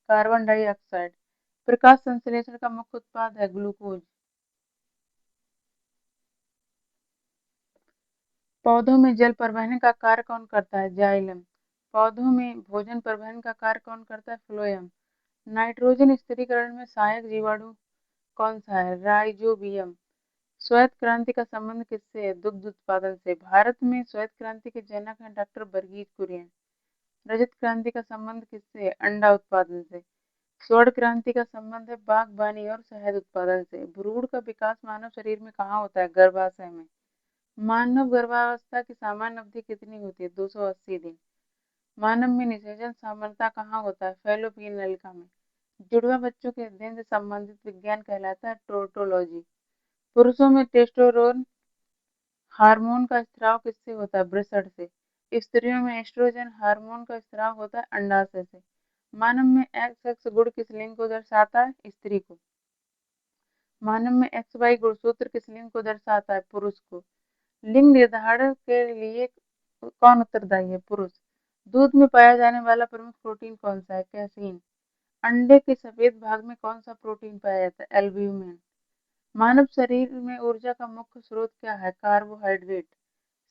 Carbon dioxide. प्रकाश संश्लेषण का मुख्य उत्पाद है ग्लूकोज। पौधों में जल परिवहन का कार्य कौन करता है? जाइलम। पौधों में भोजन परिवहन का कार्य कौन करता है? फ्लोएम। नाइट्रोजन स्थिरीकरण में सहायक जीवाणु कौन सा है? राइजोबियम। श्वेत क्रांति का संबंध किससे है? दुग्ध उत्पादन से। भारत में श्वेत क्रांति के जनक हैं डॉक्टर वर्गीज कुरियन। रजत क्रांति का संबंध किससे है? अंडा उत्पादन से। स्वर्ण क्रांति का संबंध है बागवानी और शहद उत्पादन से। भ्रूण का विकास मानव शरीर में कहाँ होता है? गर्भाशय में। मानव गर्भावस्था की सामान्य अवधि कितनी होती है? 280 दिन। मानव में निषेचन सामान्यतः कहाँ होता है? फैलोपियन नलिका में। जुड़वा बच्चों के अध्ययन से संबंधित विज्ञान कहलाता है टोटोलॉजी। पुरुषों में टेस्टोस्टेरोन हार्मोन का स्राव किससे होता है? वृषण से। स्त्रियों में एस्ट्रोजन हार्मोन का स्राव होता है अंडाशय से। मानव में एक्स एक्स गुण किस लिंग को दर्शाता है? स्त्री को। मानव में एक्स वाई गुणसूत्र किस लिंग को दर्शाता है? पुरुष को। लिंग निर्धारण के लिए कौन उत्तरदायी है? पुरुष। दूध में पाया जाने वाला प्रमुख प्रोटीन कौन सा है? कैसीन। अंडे के सफेद भाग में कौन सा प्रोटीन पाया जाता है? एल्ब्यूमिन। मानव शरीर में ऊर्जा का मुख्य स्रोत क्या है? कार्बोहाइड्रेट।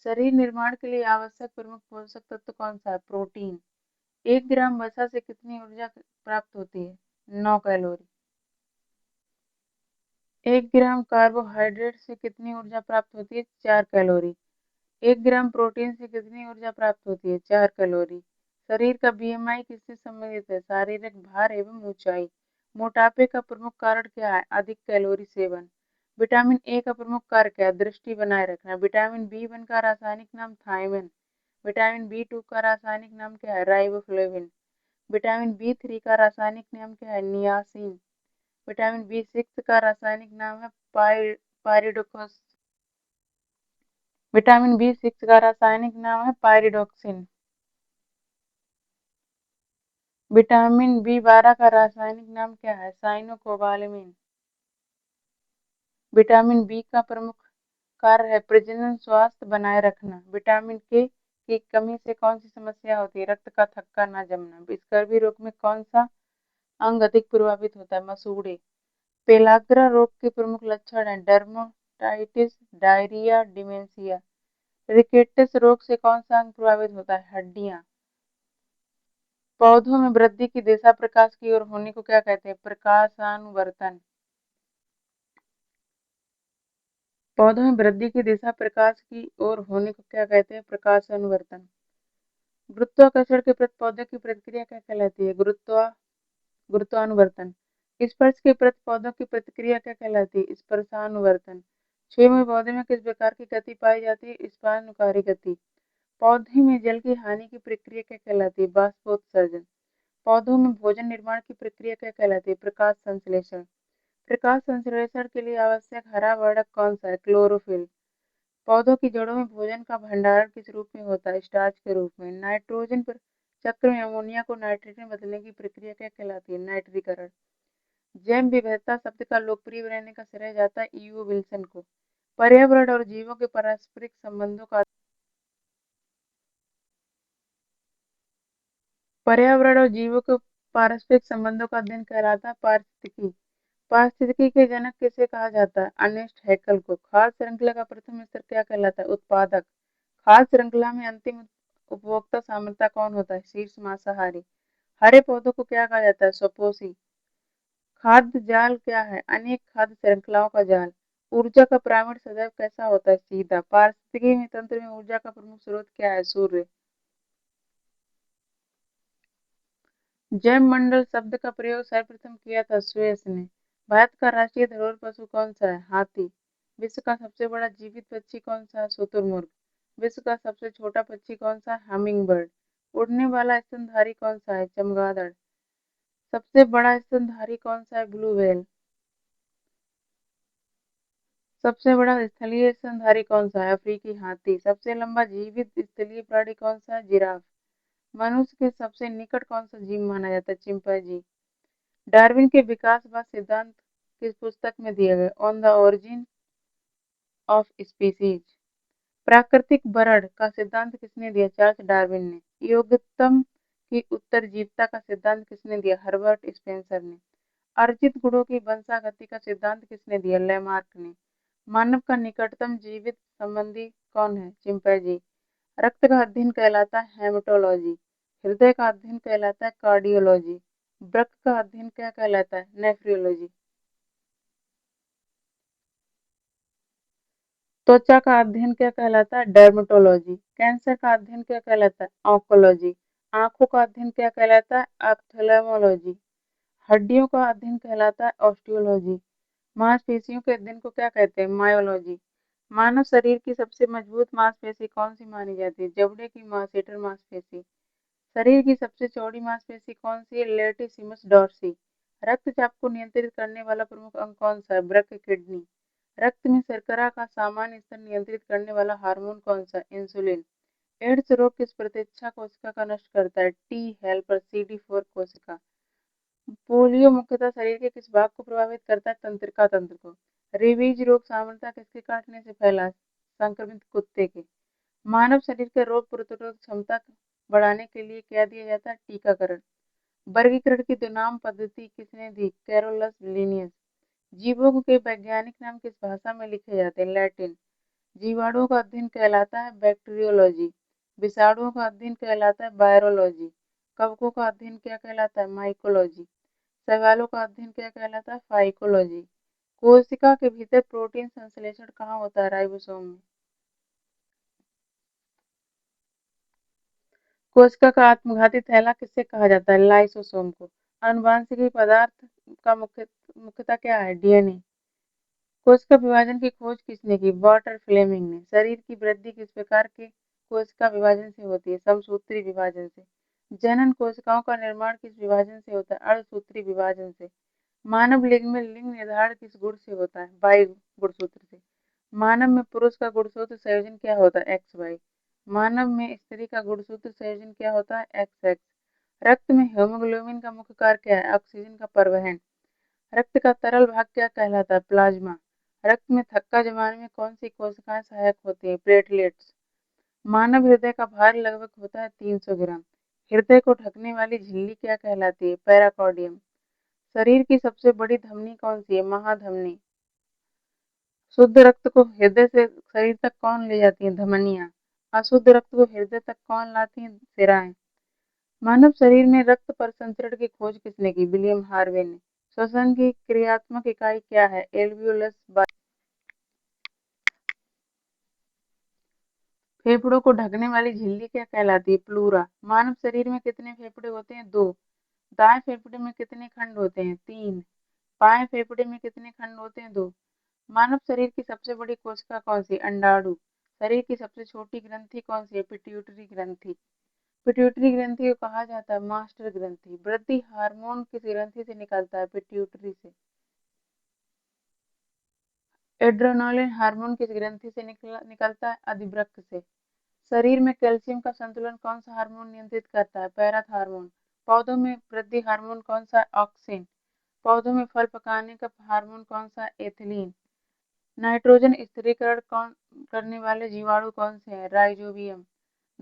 शरीर निर्माण के लिए आवश्यक प्रमुख पोषक तत्व कौन सा है? प्रोटीन। 1 ग्राम वसा से कितनी ऊर्जा प्राप्त होती है? 9 कैलोरी। 1 ग्राम कार्बोहाइड्रेट से कितनी ऊर्जा प्राप्त होती है? 4 कैलोरी। 1 ग्राम प्रोटीन से कितनी ऊर्जा प्राप्त होती है? 4 कैलोरी। शरीर का बीएमआई किससे संबंधित है? शारीरिक भार एवं ऊंचाई। मोटापे का प्रमुख कारण क्या है? अधिक कैलोरी सेवन। विटामिन ए का प्रमुख कार्य क्या है? दृष्टि बनाए रखना। विटामिन बी1 का रासायनिक नाम थायमिन। विटामिन बी2 का रासायनिक नाम क्या है? राइबोफ्लेविन। विटामिन बी3 का रासायनिक नाम क्या है? नियासिन। विटामिन बी6 का रासायनिक नाम है पायरिडोक्स। विटामिन बी6 का रासायनिक नाम है पायरिडोक्सिन। विटामिन बी12 का रासायनिक नाम क्या है? साइनोकोबालेमिन। विटामिन बी का प्रमुख कार्य है प्रजनन स्वास्थ्य बनाए रखना। विटामिन के की कमी से कौन सी समस्या होती है? रक्त का थक्का न जमना। स्कर्वी रोग में कौन सा अंग अधिक प्रभावित होता है? मसूड़े। पेलाग्रा रोग के प्रमुख लक्षण हैं? Dermatitis, diarrhoea, dementia. रिकेट्स रोग से कौन सा अंग प्रभावित होता है? हड्डियां। पौधों में वृद्धि की दिशा प्रकाश की ओर होने को क्या कहते हैं? प्रकाशानुवर्तन। पौधों में वृद्धि की दिशा प्रकाश की ओर होने को क्या कहते हैं? प्रकाशानुवर्तन। गुरुत्वाकर्षण के प्रति पौधे की प्रतिक्रिया क्या कहलाती है? गुरुत्वानुवर्तन। स्पर्श के प्रति पौधों की प्रतिक्रिया क्या कहलाती है? स्पर्शानुवर्तन। छुए हुए पौधे में किस प्रकार की गति पाई जाती है? स्पर्शानुकारी गति। पौधे में जल की हानि की प्रक्रिया क्या कहलाती है? बाष्पोत्सर्जन। पौधों में भोजन निर्माण की प्रक्रिया क्या कहलाती है? प्रकाश संश्लेषण। प्रकाश संश्लेषण के लिए आवश्यक हरा वर्णक कौन सा है? क्लोरोफिल। पौधों की जड़ों में भोजन का भंडारण किस रूप में होता है? स्टार्च के रूप में। नाइट्रोजन पर चक्र में अमोनिया को नाइट्रेट में बदलने की प्रक्रिया क्या कहलाती है? नाइट्रीकरण। जैव विविधता शब्द का लोकप्रिय बनने का श्रेय जाता है ईओ विल्सन को। पर्यावरण और जीवों के पारस्परिक संबंधों का पर्यावरण और जीवों के पारस्परिक संबंधों का अध्ययन कहलाता है पारिस्थितिकी। पारिस्थितिकी के जनक किसे कहा जाता है? अर्नेस्ट हैकेल को। खाद्य श्रृंखला का प्रथम स्तर क्या कहलाता है? उत्पादक। खाद्य श्रृंखला में अंतिम उपभोक्ता सामर्थ्य कौन होता है? शीर्ष मांसाहारी। हरे पौधों को क्या कहा जाता है? स्वपोषी। खाद्य जाल क्या है? अनेक खाद्य श्रृंखलाओं का जाल। ऊर्जा का प्राइमरी सदैव कैसा होता है? सीधा। पारिस्थितिकी में तंत्र में ऊर्जा का प्रमुख स्रोत क्या है? सूर्य। जैव मंडल शब्द का प्रयोग सर्वप्रथम किया था स्वेस ने। भारत का राष्ट्रीय धरोहर पशु कौन सा है? हाथी। विश्व का सबसे बड़ा जीवित पक्षी कौन सा है? शुतुरमुर्ग। विश्व का सबसे छोटा पक्षी कौन सा है? Humming bird. उड़ने वाला स्तनधारी कौन सा है? चमगादड़। सबसे बड़ा स्तनधारी कौन सा है? Blue whale. सबसे बड़ा स्थलीय स्तनधारी कौन सा है? अफ्रीकी हाथी। सबसे लंबा जीवित स्थलीय प्राणी कौन सा है? जिराफ। मनुष्य के सबसे निकट कौन सा जीव माना जाता है? चिंपैंजी। डार्विन के विकासवाद सिद्धांत किस पुस्तक में दिए गए? On the origin of species. प्राकृतिक बढ़त का सिद्धांत किसने दिया? चार्ल्स डार्विन ने। योग्यतम की उत्तरजीविता का सिद्धांत किसने दिया? हर्बर्ट स्पेंसर ने। अर्जित गुणों की वंशागति का सिद्धांत किसने दिया? लेमार्क ने। मानव का निकटतम जीवित संबंधी कौन है? चिंपैंजी। रक्त का अध्ययन कहलाता है हेमेटोलॉजी। हृदय का अध्ययन कहलाता है कार्डियोलॉजी। वृक्क का अध्ययन क्या कहलाता है? नेफ्रोलॉजी। त्वचा का अध्ययन क्या कहलाता है? डर्मेटोलॉजी। कैंसर का अध्ययन क्या कहलाता है? ऑन्कोलॉजी। आंखों का अध्ययन क्या कहलाता है? ऑप्थेल्मोलॉजी। हड्डियों का अध्ययन कहलाता है ऑस्टियोलॉजी। मांसपेशियों के अध्ययन को क्या कहते हैं? मायोलॉजी। मानव शरीर की सबसे मजबूत मांसपेशी कौन सी मानी जाती है? जबड़े की मांसपेशियों मांसपेशी। शरीर की सबसे चौड़ी मांसपेशी कौन सी है? लेटिसिमस डॉर्सी। रक्तचाप को नियंत्रित करने वाला प्रमुख अंग कौन सा है? वृक्क, किडनी। रक्त में शर्करा का सामान्य स्तर नियंत्रित करने वाला हार्मोन कौन सा? इंसुलिन। एड्स रोग किस प्रतिरक्षा कोशिका का नष्ट करता है? टी हेल्पर CD4 कोशिका। पोलियो मुख्यतः शरीर के किस भाग को प्रभावित करता है? तंत्रिका तंत्र को। रेबीज रोग सामान्यतः किसके काटने से फैला? संक्रमित कुत्ते के। मानव शरीर के रोग प्रतिरोधक क्षमता बढ़ाने के लिए क्या दिया जाता है? टीकाकरण। वर्गीकरण की दो नाम पद्धति किसने दी? Carolus Linnaeus. जीवों के वैज्ञानिक नाम किस भाषा में लिखे जाते हैं? लैटिन। जीवाणुओं का अध्ययन कहलाता है बैक्टीरियोलॉजी। विषाणुओं का अध्ययन कहलाता है वायरोलॉजी। कवकों का अध्ययन क्या कहलाता है? माइकोलॉजी। शैवालों का अध्ययन क्या कहलाता है? फाइकोलॉजी। कोशिका के भीतर प्रोटीन संश्लेषण कहाँ होता है? राइबोसोम में। कोशिका का आत्मघाती थैला किससे कहा जाता है? लाइसोसोम को। आनुवंशिक पदार्थ का मुख्यतः क्या है? डीएनए। कोशिका विभाजन की खोज किसने की? वाल्टर फ्लेमिंग ने। शरीर की वृद्धि किस प्रकार के कोशिका विभाजन से होती है? समसूत्री विभाजन से। जनन कोशिकाओं का निर्माण किस विभाजन से होता है? अर्धसूत्री विभाजन से। मानव लिंग में लिंग निर्धारण किस गुण से होता है? वाई गुणसूत्र से। मानव में पुरुष का गुणसूत्र संयोजन क्या होता है? XY। मानव में स्त्री का गुणसूत्र संयोजन क्या होता है? XX। रक्त में हीमोग्लोबिन का मुख्य कार्य क्या है? ऑक्सीजन का परिवहन। रक्त का तरल भाग क्या कहलाता है? प्लाज्मा। रक्त में थक्का जमाने में कौन सी कोशिकाएं सहायक होती हैं? प्लेटलेट्स। मानव हृदय का भार लगभग होता है 300 ग्राम। हृदय को ढकने वाली झिल्ली क्या कहलाती है? पैराकार्डियम। शरीर की सबसे बड़ी धमनी कौन सी है? महाधमनी। शुद्ध रक्त को हृदय से शरीर तक कौन ले जाती है? धमनियां। अशुद्ध रक्त को हृदय तक कौन लाती है? सिराएं। मानव शरीर में रक्त परिसंचरण की खोज किसने की? विलियम हार्वे ने। श्वसन की क्रियात्मक इकाई क्या है? एल्वियोलस। फेफड़ों को ढकने वाली झिल्ली क्या कहलाती है? प्लूरा। मानव शरीर में कितने फेफड़े होते हैं? 2। दाएं फेफड़े में कितने खंड होते हैं? 3। बाएं फेफड़े में कितने खंड होते हैं? 2। मानव शरीर की सबसे बड़ी कोशिका कौन सी? अंडाणु। शरीर की सबसे छोटी ग्रंथि कौन सी है? पिट्यूटरी ग्रंथि। पिट्यूटरी ग्रंथि को कहा जाता है मास्टर ग्रंथि। वृद्धि हार्मोन किस ग्रंथि से निकलता है? पिट्यूटरी से। एड्रेनालिन हार्मोन किस ग्रंथि से निकलता है? अधिवृक्क से। शरीर में कैल्शियम का संतुलन कौन सा हार्मोन नियंत्रित करता है? पैराथार्मोन। पौधों में वृद्धि हार्मोन कौन सा है? ऑक्सिन। पौधों में फल पकाने का हार्मोन कौन सा है? एथिलीन। नाइट्रोजन स्थिरीकरण कौन करने वाले जीवाणु कौन से हैं? राइजोबियम।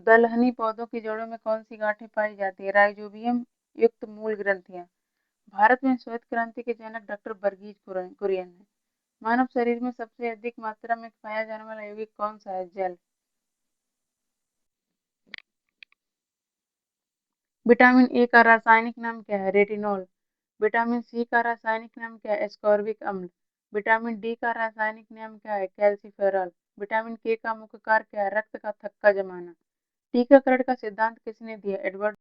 दलहनी पौधों की जड़ों में कौन सी गांठें पाई जाती है? राइजोबियम युक्त मूल ग्रंथियां। भारत में श्वेत क्रांति के जनक डॉक्टर वर्गीज कुरियन है। मानव शरीर में सबसे अधिक मात्रा में पाया जाने वाला यौगिक कौन सा है? जल। विटामिन ए का रासायनिक नाम क्या है? रेटिनॉल। विटामिन सी का रासायनिक नाम क्या है? एस्कॉर्बिक अम्ल। विटामिन डी का रासायनिक नाम क्या है? कैल्सिफेरॉल। विटामिन के का मुख्य कार्य क्या है? रक्त का थक्का जमाना। टीकाकरण का सिद्धांत किसने दिया? एडवर्ड